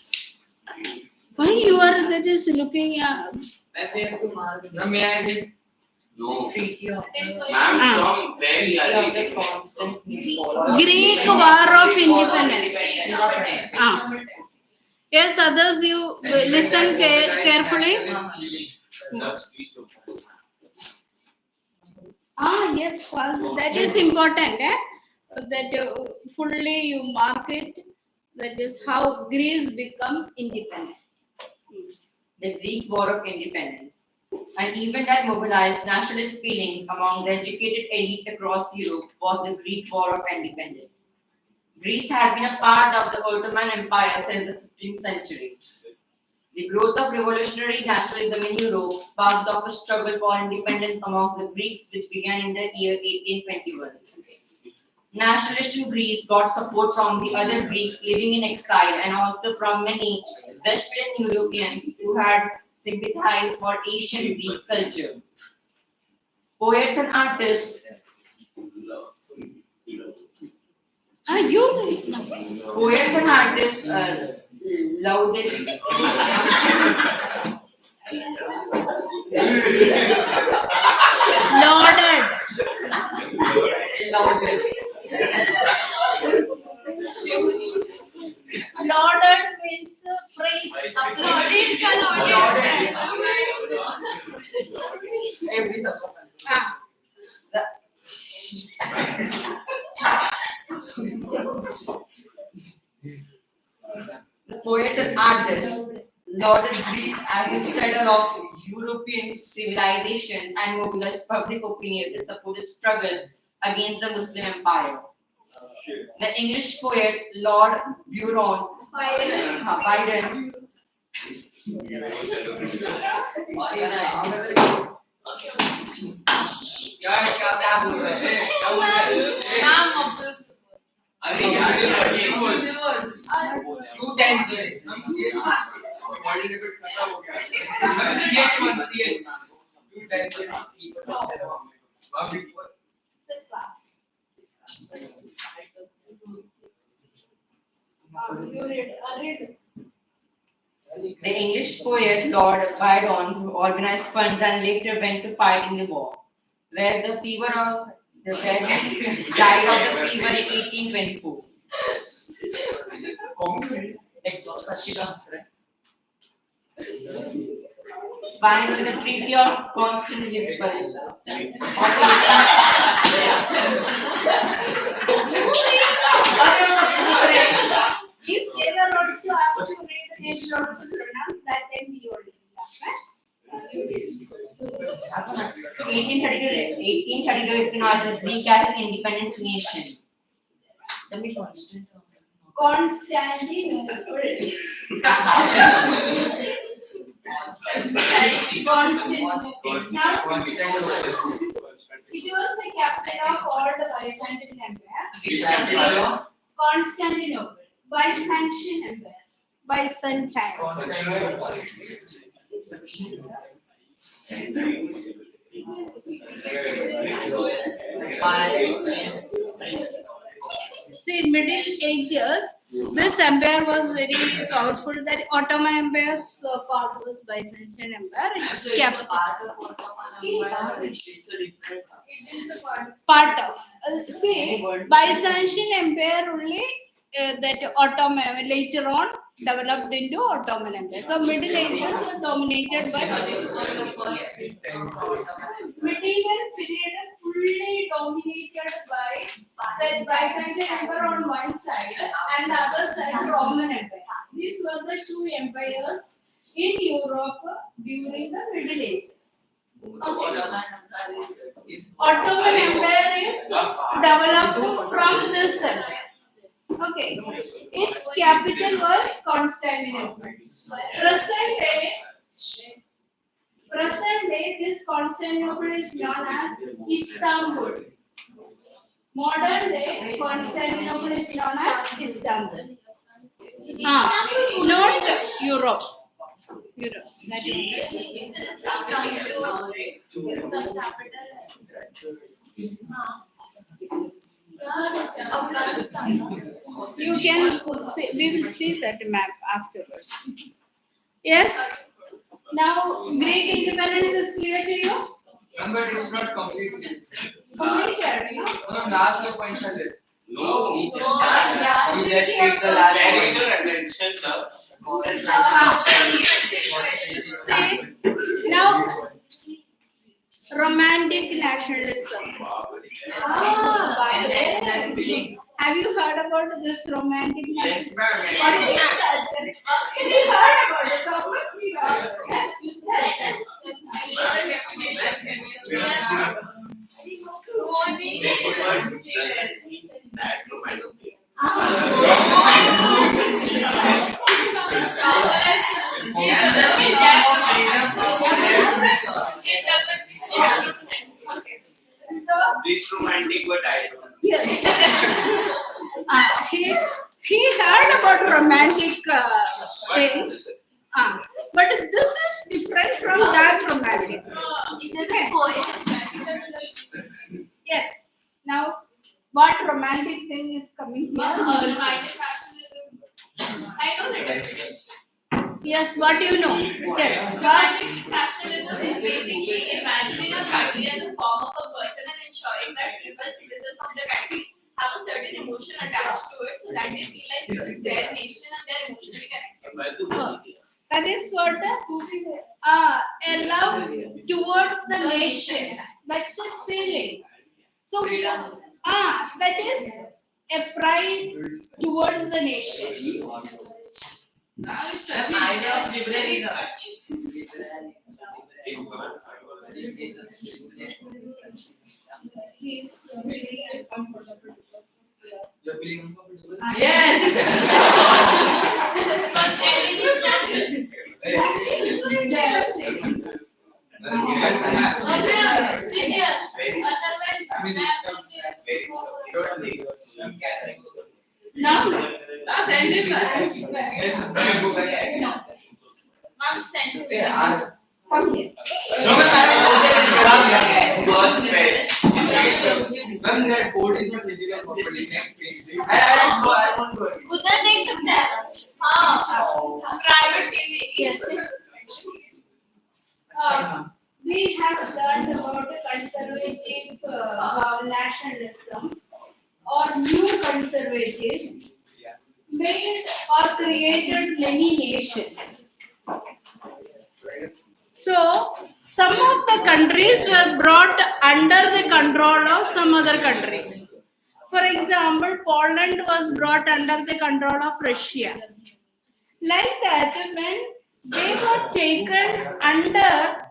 Speaker 4: Why you are that is looking at?
Speaker 3: No.
Speaker 5: Treaty of
Speaker 3: Ma'am, from where we are reading?
Speaker 4: Greek War of Independence. Yes, others you listen carefully. Yes, that is important. That fully you mark it. That is how Greece become independent.
Speaker 7: The Greek War of Independence, an event that mobilized nationalist feelings among the educated elite across Europe, was the Greek War of Independence. Greece had been a part of the Ottoman Empire since the 15th century. The growth of revolutionary nationalism in Europe sparked off a struggle for independence among the Greeks, which began in the year 1821. Nationalists in Greece got support from the other Greeks living in exile and also from many Western Europeans who had sympathized for Asian Greek culture. Poets and artists Poets and artists lauded
Speaker 4: Lauded means praise, applauded.
Speaker 7: The poets and artists lauded Greece as the cradle of European civilization and mobilized public opinion to support its struggle against the Muslim Empire. The English poet Lord Byron
Speaker 2: It's a class. You read.
Speaker 7: The English poet Lord Byron organized funds and later went to fight in the war, where the fever of the dead died of the fever in 1824. Signed with the Treaty of Constantinople
Speaker 4: If they were also asked to read, they should also pronounce that time we already laugh.
Speaker 7: 1832 recognized Greek as an independent nation.
Speaker 4: Constantinople. It was the capital of all the Byzantine Empire. Constantinople. Byzantine Empire. Byzantine. See, Middle Ages, this empire was very powerful. That Ottoman Empire's part was Byzantine Empire. It's capital.
Speaker 2: It is the
Speaker 4: Part of. See, Byzantine Empire only that Ottoman later on developed into Ottoman Empire. So Middle Ages were dominated by medieval period fully dominated by the Byzantine Empire on one side and the other side Roman Empire. These were the two empires in Europe during the Middle Ages. Ottoman Empire is developed from this side. Okay, its capital was Constantinople. Present day, this Constantinople is known as Istanbul. Modern day, Constantinople is known as Istanbul. Not Europe. Europe. That is. You can see, we will see that map afterwards. Yes? Now, Greek independence is clear to you?
Speaker 6: But it's not complete.
Speaker 4: Completed, you know?
Speaker 6: No, last 2 points are left.
Speaker 3: No.
Speaker 6: You just read the last
Speaker 3: There
Speaker 6: point.
Speaker 3: is a mention
Speaker 4: See, now, romantic nationalism. Have you heard about this romantic nationalism? What is that? You heard about it, so much you
Speaker 3: that romantic.
Speaker 4: So,
Speaker 3: This romantic but I don't.
Speaker 4: yes. He heard about romantic things. But this is different from that romantic. Yes. Now, what romantic thing is coming here?
Speaker 2: romantic nationalism. I know the definition.
Speaker 4: Yes, what do you know? Tell.
Speaker 2: Romantic nationalism is basically imagining a country as a form of a person and ensuring that people, citizens of the country, have a certain emotion attached to it so that they feel like this is their nation and they're emotionally connected.
Speaker 4: That is what a love towards the nation. That's a feeling. So, that is a pride towards the nation. He's very uncomfortable.
Speaker 6: You're feeling uncomfortable?
Speaker 4: Yes. No.
Speaker 2: Mom sent it.
Speaker 4: Come here.
Speaker 3: First page.
Speaker 6: Ma'am, that board is not visible properly. Next page. I want to.
Speaker 2: उतना देख सकते हैं हाँ private के लिए yes we have learned about the conservative nationalism or new conservatives made or created many nations.
Speaker 4: So, some of the countries were brought under the control of some other countries. For example, Poland was brought under the control of Russia. Like that, when they were taken under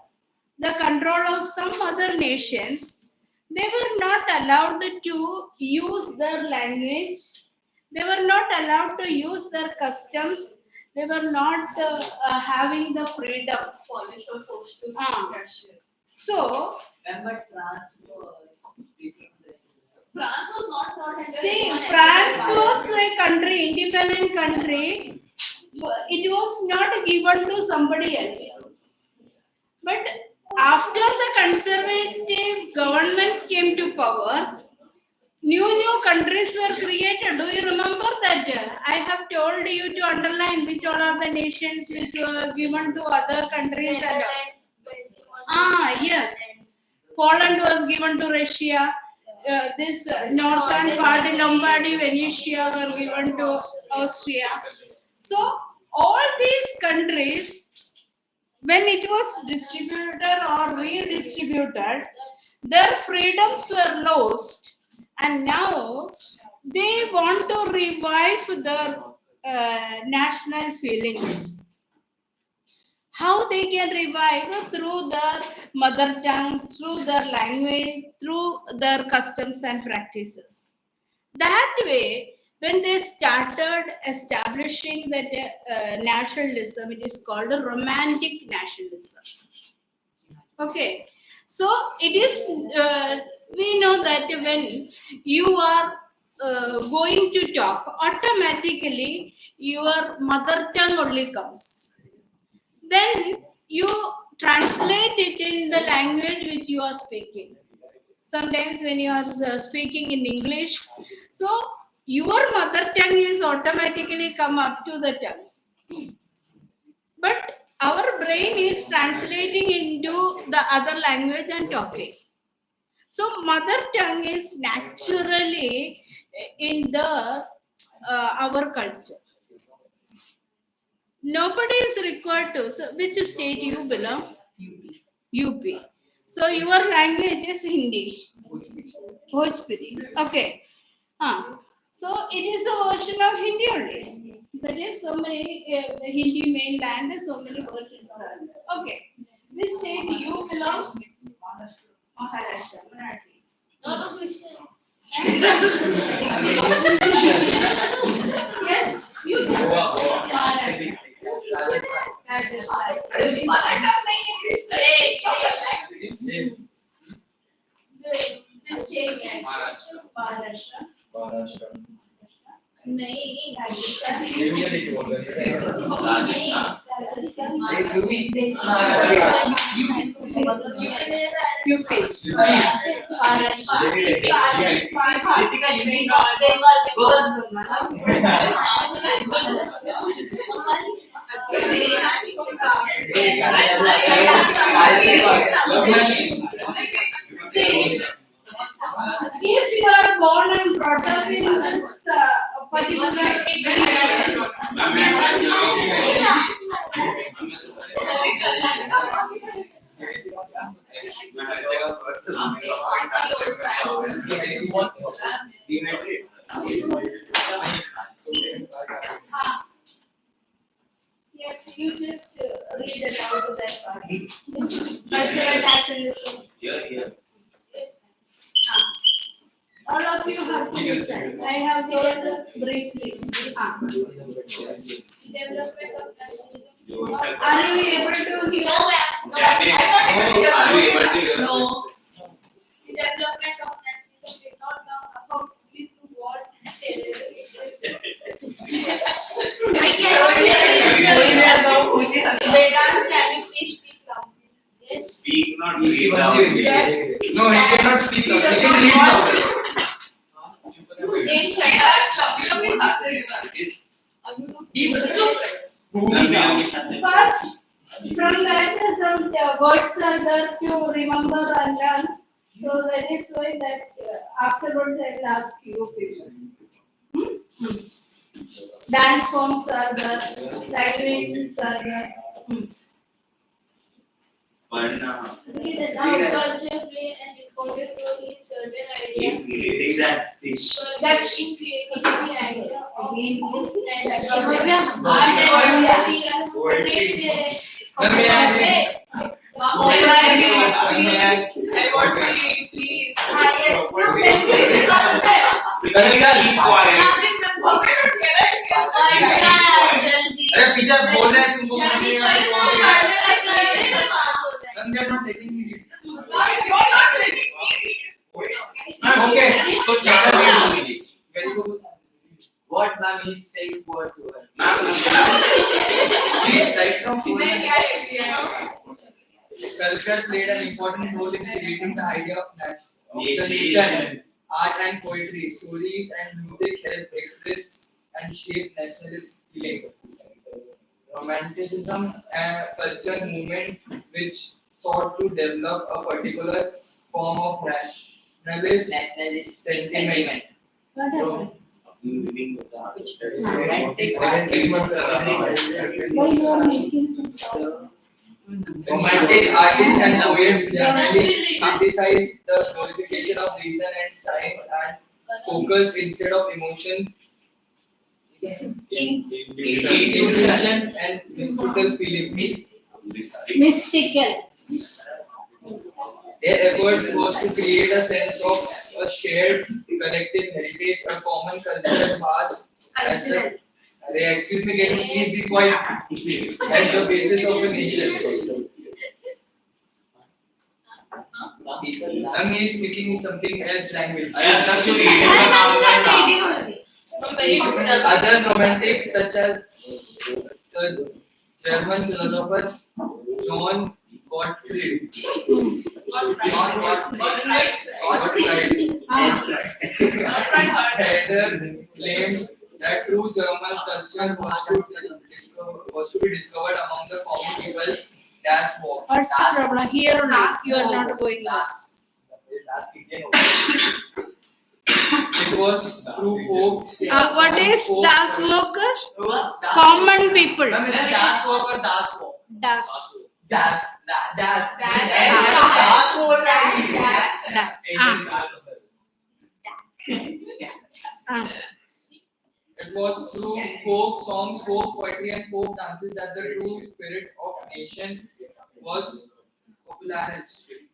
Speaker 4: the control of some other nations, they were not allowed to use their language, they were not allowed to use their customs, they were not having the freedom.
Speaker 2: Polish or forced to
Speaker 4: Ah.
Speaker 2: speak Russian.
Speaker 4: So,
Speaker 6: Remember France was speaking this.
Speaker 2: France was not brought under
Speaker 4: see,
Speaker 2: anyone
Speaker 4: France
Speaker 2: else's
Speaker 4: was a country, independent country. It was not given to somebody else. But after the conservative governments came to power, new countries were created. Do you remember that? I have told you to underline which all are the nations which were given to other countries. Yes. Poland was given to Russia. This northern part, Lombardy, Venetia were given to Austria. So all these countries, when it was distributed or redistributed, their freedoms were lost, and now they want to revive their national feelings. How they can revive? Through their mother tongue, through their language, through their customs and practices. That way, when they started establishing that nationalism, it is called a romantic nationalism. Okay, so it is, we know that when you are going to talk, automatically your mother tongue only comes. Then you translate it in the language which you are speaking. Sometimes when you are speaking in English, so your mother tongue is automatically come up to the tongue. But our brain is translating into the other language and talking. So mother tongue is naturally in the our culture. Nobody is required to. So which state you belong? UP. So your language is Hindi. Bhojpuri. Okay. So it is a version of Hindi only. There is so many Hindi mainland, so many versions are there. Okay. Which state you belong? Maharashtra. Marathi.
Speaker 2: Not a Christian.
Speaker 4: Yes, you belong.
Speaker 6: Wow.
Speaker 4: That is right. This state is Maharashtra. नहीं Rajasthan UP If you are born and brought up in this particular area, yes, you just read it out of that part. Cultural nationalism.
Speaker 3: Here.
Speaker 4: All of you have to listen. I have given briefly. Development of nationalism. Are you able to hear?
Speaker 2: No.
Speaker 4: The development of nationalism did not come about due to war and terrorism.
Speaker 2: I cannot hear you. Vedant, can you please speak loudly?
Speaker 1: not
Speaker 6: Easy
Speaker 1: read
Speaker 6: one
Speaker 1: out.
Speaker 6: day. No, he cannot speak out. He can read out.
Speaker 4: First, from that some words are there to remember and learn. So that is why that afterwards I will ask you people. Dance forms are there, languages are there.
Speaker 1: पण
Speaker 8: How culture play an important role in certain ideas.
Speaker 1: exactly.
Speaker 8: That in creating the idea of
Speaker 4: Again,
Speaker 6: अरे पीछे बोल रहे हैं तुमको नहीं आ they are not letting me read. Okay, so very good. What ma'am is saying word to her? Please right now. Culture played an important role in creating the idea of nation. Art and poetry, stories and music help express and shape nationalist feelings. Romanticism, a culture movement which sought to develop a particular form of nationalist sentiment. So,
Speaker 4: why you are making some sound?
Speaker 6: romantic artists and poets generally criticize the glorification of reason and science and focus instead of emotions, intuition and mystical feelings.
Speaker 4: Mystical.
Speaker 6: Their efforts was to create a sense of a shared collective heritage, a common cultural past. Excuse me, can you please be quiet? As the basis of a nation. I'm speaking something else language. Other romantics such as the German philosophers John Gottfried. Heidegger claimed that true German culture was to be discovered among the common people. That's what.
Speaker 4: What's the problem? Here only, you are not going there.
Speaker 6: It was through folk.
Speaker 4: What is Das Walker? Common people.
Speaker 6: Ma'am, is it Das Walk or Das Walk?
Speaker 4: Das.
Speaker 6: Das. It was through folk songs, folk poetry, and folk dances that the true spirit of nation was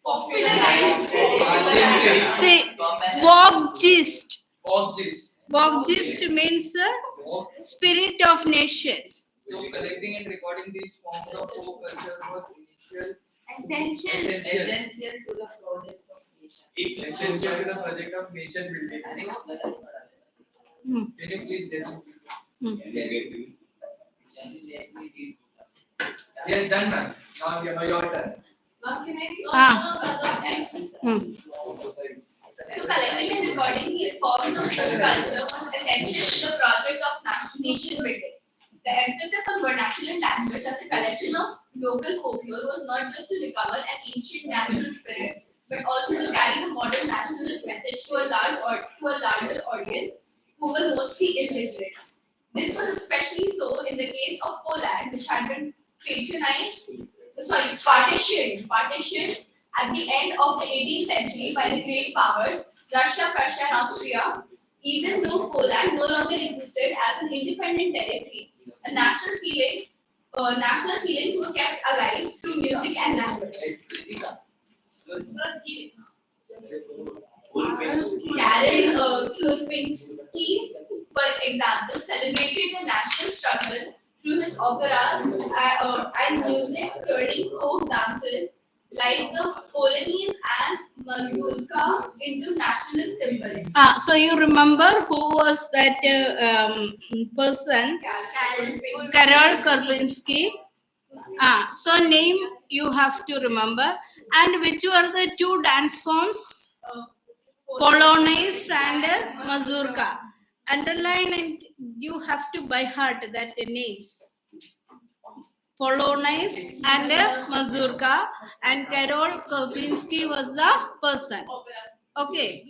Speaker 6: popularized.
Speaker 4: Say, walk gist.
Speaker 6: Folk gist.
Speaker 4: Walk gist means spirit of nation.
Speaker 6: So collecting and recording these forms of folk culture was
Speaker 5: Essential.
Speaker 6: essential to the project of nation building.
Speaker 4: Hmm.
Speaker 6: Can you please tell me? Yes, done, ma'am. Now your turn.
Speaker 2: So collecting and recording these forms of folk culture was essential to the project of nation building. The emphasis on vernacular language and the collection of local folklore was not just to recover an ancient national spirit, but also to carry the modern nationalist message to a larger audience who were mostly illiterate. This was especially so in the case of Poland, which had been partitioned at the end of the 18th century by the great powers, Russia, Prussia, and Austria. Even though Poland no longer existed as an independent territory, a national feelings were kept alive through music and language. Karel Krupinski, for example, celebrated the national struggle through his operas and music, turning folk dances like the Polonaise and mazurka into nationalist symbols.
Speaker 4: So you remember who was that person? Karol Karpinski. So name you have to remember. And which were the two dance forms? Polonaise and mazurka. Underline and you have to by heart that names. Polonaise and mazurka, and Karol Kopinski was the person. Okay,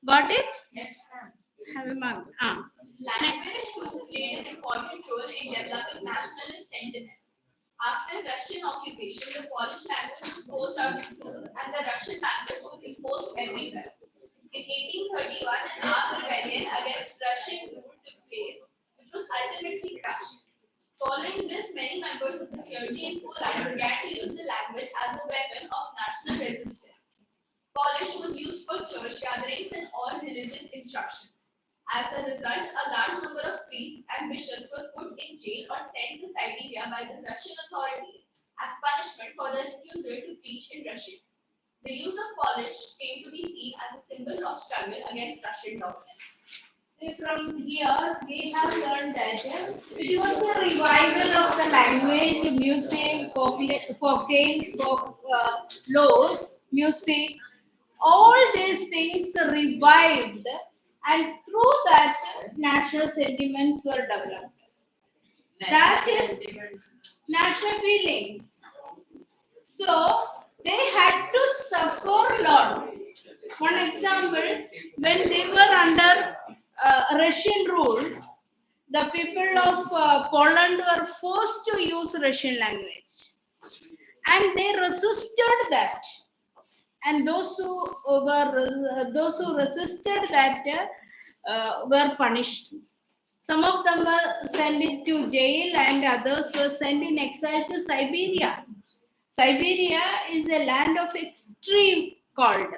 Speaker 4: got it?
Speaker 2: Yes, ma'am.
Speaker 4: Have a mark.
Speaker 2: Language played an important role in developing nationalist sentiments. After Russian occupation, the Polish language was forced out of schools and the Russian language was imposed everywhere. In 1831, an armed rebellion against Russian rule took place, which was ultimately crushed. Following this, many members of the clergy in Poland began to use the language as a weapon of national resistance. Polish was used for church gatherings and all religious instruction. As a result, a large number of priests and bishops were put in jail or sent to Siberia by the Russian authorities as punishment for their refusal to preach in Russian. The use of Polish came to be seen as a symbol of struggle against Russian dominance.
Speaker 4: See, from here we have learned that it was a revival of the language, music, folk games, folk laws, music. All these things revived, and through that national sentiments were developed. That is national feeling. So they had to suffer a lot. One example, when they were under Russian rule, the people of Poland were forced to use Russian language, and they resisted that. And those who resisted that were punished. Some of them were sent into jail, and others were sent in exile to Siberia. Siberia is a land of extreme cold,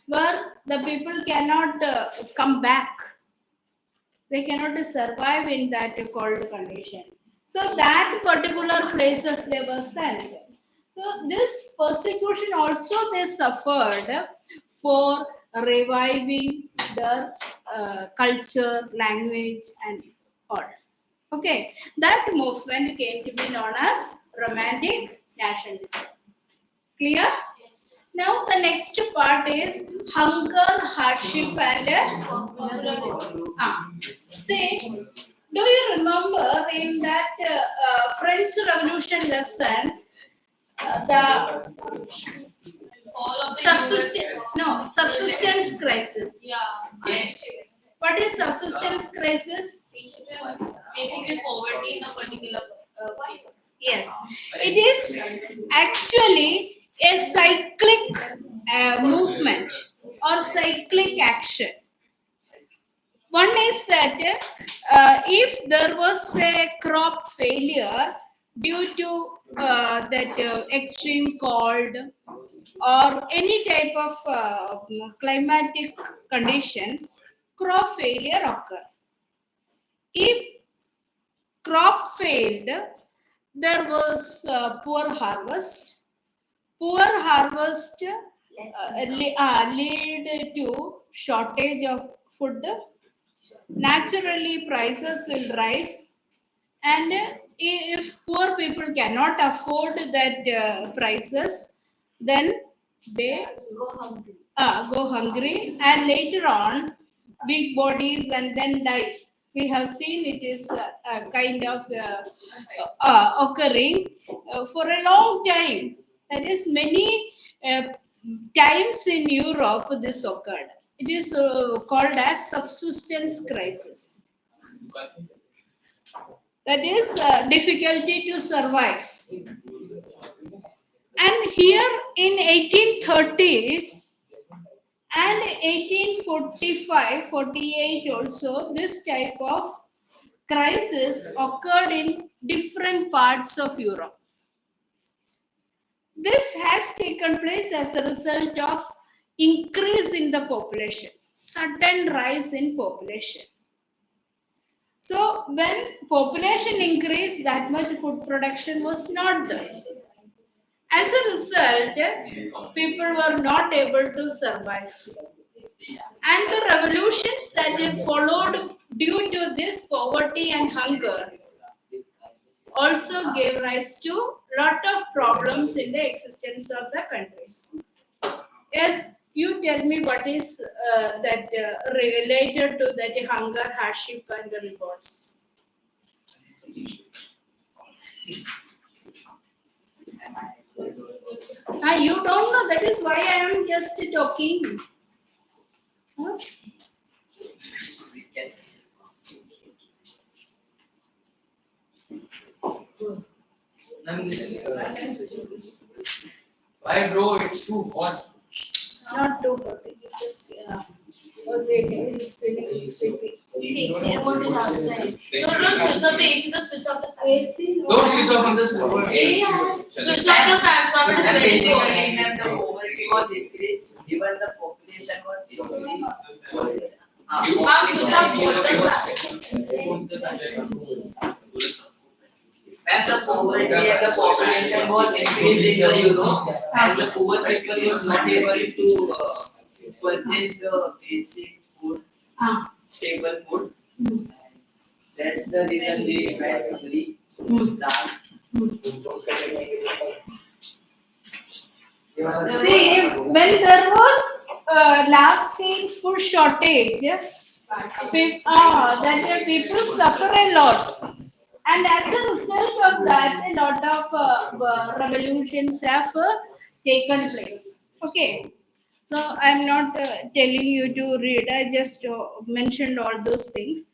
Speaker 4: where the people cannot come back. They cannot survive in that cold condition. So that particular places they were sent. So this persecution also they suffered for reviving their culture, language, and all. Okay, that movement came to be known as Romantic Nationalism. Clear? Now the next part is hunger, hardship, and see, do you remember in that French Revolution lesson the subsistence crisis?
Speaker 2: Yeah.
Speaker 4: Yes. What is subsistence crisis?
Speaker 2: Basically, poverty in a particular place.
Speaker 4: Yes, it is actually a cyclic movement or cyclic action. One is that if there was a crop failure due to that extreme cold or any type of climatic conditions, crop failure occur. If crop failed, there was poor harvest. Poor harvest lead to shortage of food. Naturally, prices will rise, and if poor people cannot afford that prices, then they go hungry, and later on, weak bodies and then die. We have seen it is a kind of occurring for a long time. That is many times in Europe this occurred. It is called as subsistence crisis. That is difficulty to survive. And here in 1830s and 1845-48 also, this type of crisis occurred in different parts of Europe. This has taken place as a result of increase in the population, sudden rise in population. So when population increased, that much food production was not there. As a result, people were not able to survive. And the revolutions that followed due to this poverty and hunger also gave rise to lot of problems in the existence of the countries. Yes, you tell me what is that related to that hunger, hardship, and the revolts. You don't know. That is why I am just talking. Huh?
Speaker 6: Why, bro? It's too hot.
Speaker 4: Not too hot. It just was is feeling sleepy.
Speaker 5: AC remote is outside.
Speaker 2: Don't switch off the AC, the switch off the fan.
Speaker 4: AC.
Speaker 6: Don't switch off on the server.
Speaker 2: Switch off the fan, so
Speaker 7: And
Speaker 2: it is very cold.
Speaker 7: basically, the overview was increased, given the population was increased.
Speaker 2: Ma'am, switch off both the fans.
Speaker 7: When the poverty and the population was increasing in Europe, and the poor people was not able to purchase the basic food, stable food. That's the reason they were agree to start.
Speaker 4: See, when there was lasting food shortage, that people suffer a lot. And as a result of that, a lot of revolutions have taken place. Okay. So I'm not telling you to read, I just mentioned all those things.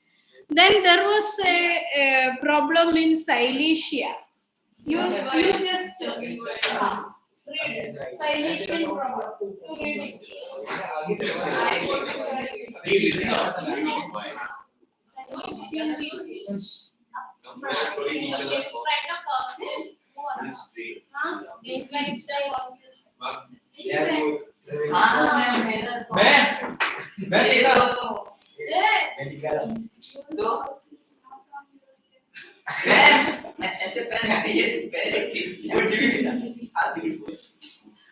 Speaker 4: Then there was a problem in Silesia. You just read Silesian problem. You read it.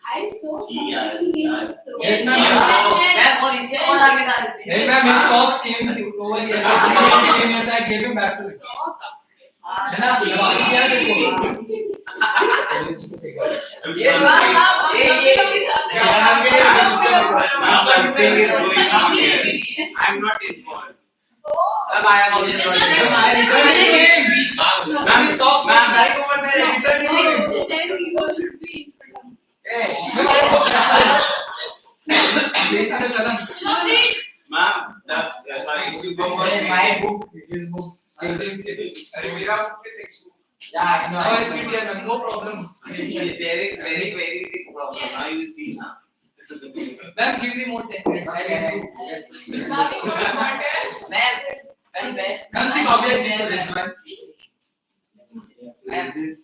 Speaker 4: I saw something in his throat.
Speaker 6: Yes, ma'am. Hey, ma'am, his socks came over here. I gave him back to him.
Speaker 3: Something is going on here. I'm not informed. I am also not informed. Ma'am, socks, ma'am, right over there.
Speaker 2: Next time you should be.
Speaker 3: Ma'am, sorry, issue go for
Speaker 6: My book, his book. Same. Yeah, I know. Oh, it's here, ma'am. No problem.
Speaker 3: There is very big problem. Now you see now.
Speaker 6: Ma'am, give me more 10 minutes. I can do. Ma'am, see, obviously this one.
Speaker 3: And this.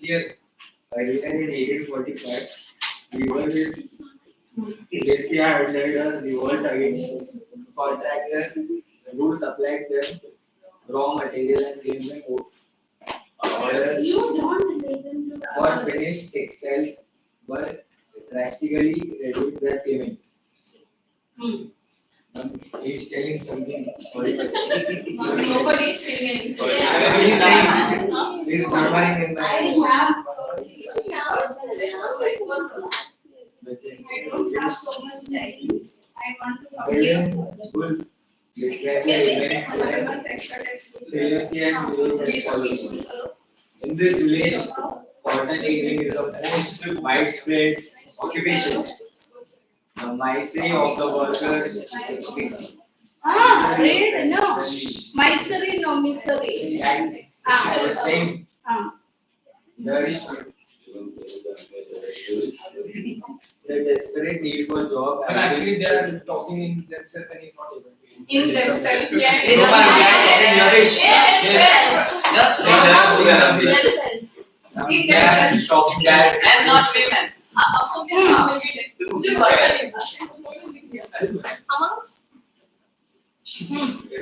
Speaker 6: Here.
Speaker 9: Earlier in 1845, revolt is basically highlighted a revolt against contractor who supplied them raw material and gave them orders
Speaker 4: You don't listen to the
Speaker 9: for
Speaker 4: others.
Speaker 9: finished textiles but drastically reduced their payment. He's telling something.
Speaker 2: Nobody is saying anything.
Speaker 9: He's saying, he's murmuring in
Speaker 4: I
Speaker 9: my
Speaker 4: have
Speaker 2: I don't have so much time. I want to complete.
Speaker 9: Building school described the events where
Speaker 2: Anonymous extra text.
Speaker 9: Silesian village as follows. In this village, cotton weaving is the most widespread occupation. The misery of the workers is extreme.
Speaker 4: read no. Misery, no misery.
Speaker 9: I was saying the desperate need for job.
Speaker 6: But actually, they are talking in themselves and he's not able to.
Speaker 2: In themselves, yes.
Speaker 3: No, ma'am, we are talking rubbish.
Speaker 2: In themselves.
Speaker 3: Just talking that and not women.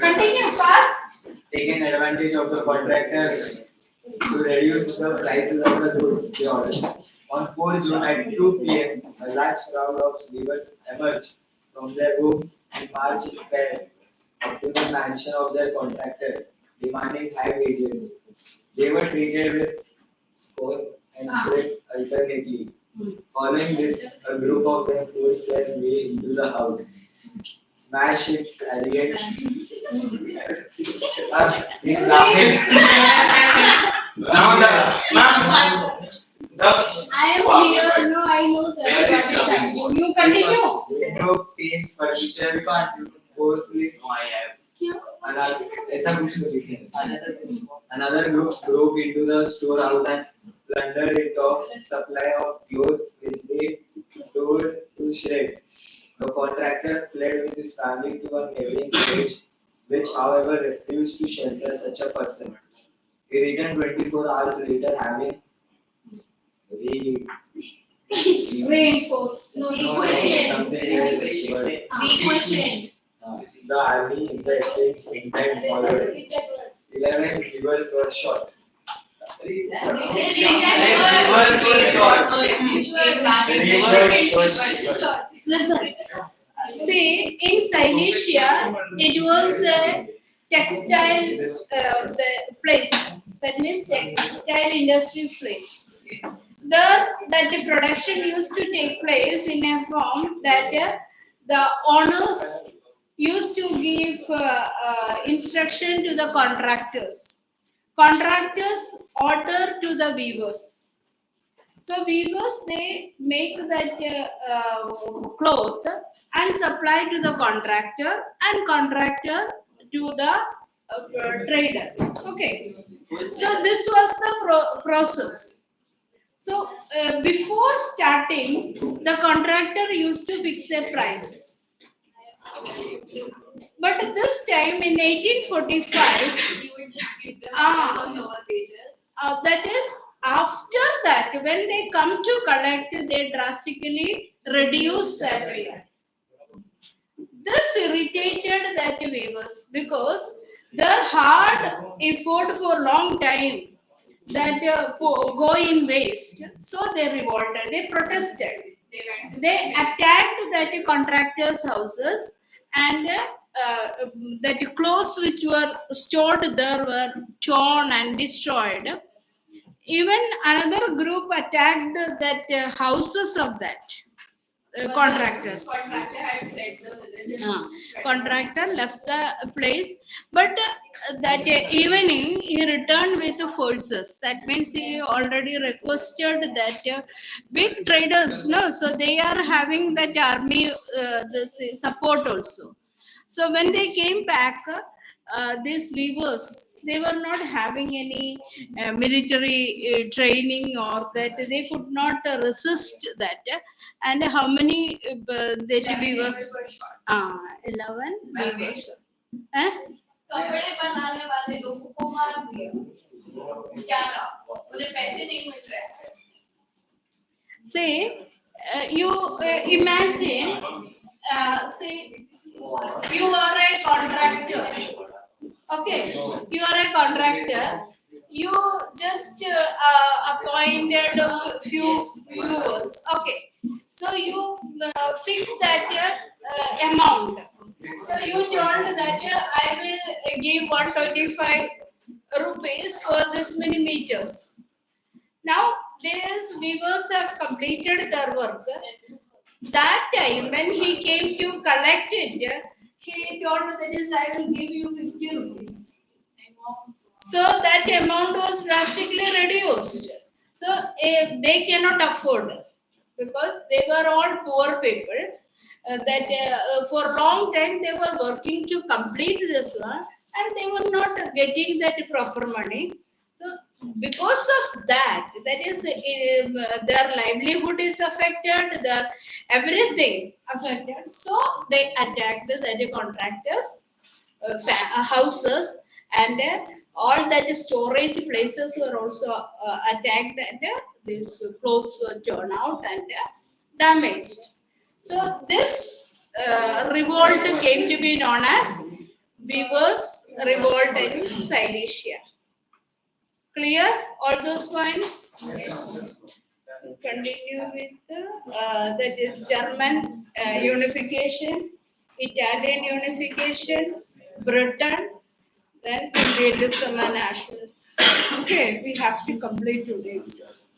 Speaker 4: Continue fast.
Speaker 9: Taken advantage of the contractors to reduce the prices of the goods they ordered. On 4 June at 2 p.m., a large crowd of weavers emerged from their homes and marched in pairs up to the mansion of their contractor, demanding high wages. They were treated with scorn and threats alternately. Following this, a group of them forced their way into the house, smashed its alleged. He's laughing. Now
Speaker 4: I am here. No, I know that. You continue.
Speaker 9: window panes, furniture, porcelain.
Speaker 3: No, I have.
Speaker 9: ऐसा कुछ नहीं लिखे हैं. Another group broke into the storehouse and plundered it of supply of clothes which they tore to shreds. The contractor fled with his family to a neighboring village, which however refused to shelter such a person. He returned 24 hours later having
Speaker 4: Reinforced. No,
Speaker 5: Requested.
Speaker 9: The army in the exchange intent followed. 11 rivers were shot.
Speaker 4: Listen. See, in Silesia, it was a textile the place. That means textile industries place. There, that the production used to take place in a form that the owners used to give instruction to the contractors. Contractors order to the weavers. So weavers, they make that cloth and supply to the contractor, and contractor to the trader. Okay. So this was the process. So before starting, the contractor used to fix a price. But at this time in 1845,
Speaker 2: You would just give them on lower wages.
Speaker 4: that is after that, when they come to collect, they drastically reduce that rate. This irritated that weavers because their hard effort for long time that go in waste. So they revolted, they protested. They attacked that contractors' houses, and that clothes which were stored there were torn and destroyed. Even another group attacked that houses of that contractors.
Speaker 2: Contractor had fled the village.
Speaker 4: Contractor left the place, but that evening he returned with the forces. That means he already requested that big traders, no, so they are having that army this support also. So when they came back, these weavers, they were not having any military training, or that they could not resist that. And how many that weavers? 11 weavers.
Speaker 2: कपड़े बनाने वाले लोगों को मार दिया. क्या रहा? उन्हें पैसे नहीं मिल रहे हैं.
Speaker 4: Say, you imagine, say, you are a contractor. Okay, you are a contractor. You just appointed a few viewers. Okay, so you fix that amount. So you told that I will give 125 rupees for this many meters. Now these weavers have completed their work. That time when he came to collect it, he told that is I will give you 50 rupees. So that amount was drastically reduced. So they cannot afford, because they were all poor people. That for a long time they were working to complete this one, and they were not getting that proper money. So because of that, that is their livelihood is affected, their everything affected. So they attacked the contractors, houses, and all that storage places were also attacked, and these clothes were torn out and damaged. So this revolt came to be known as Weavers' Revolt in Silesia. Clear all those points? Continue with that is German unification, Italian unification, Britain, then imperialism and nationalism. Okay, we have to complete today's.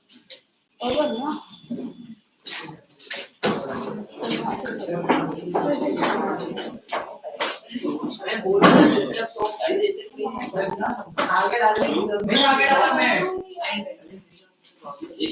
Speaker 4: Over now.
Speaker 3: ये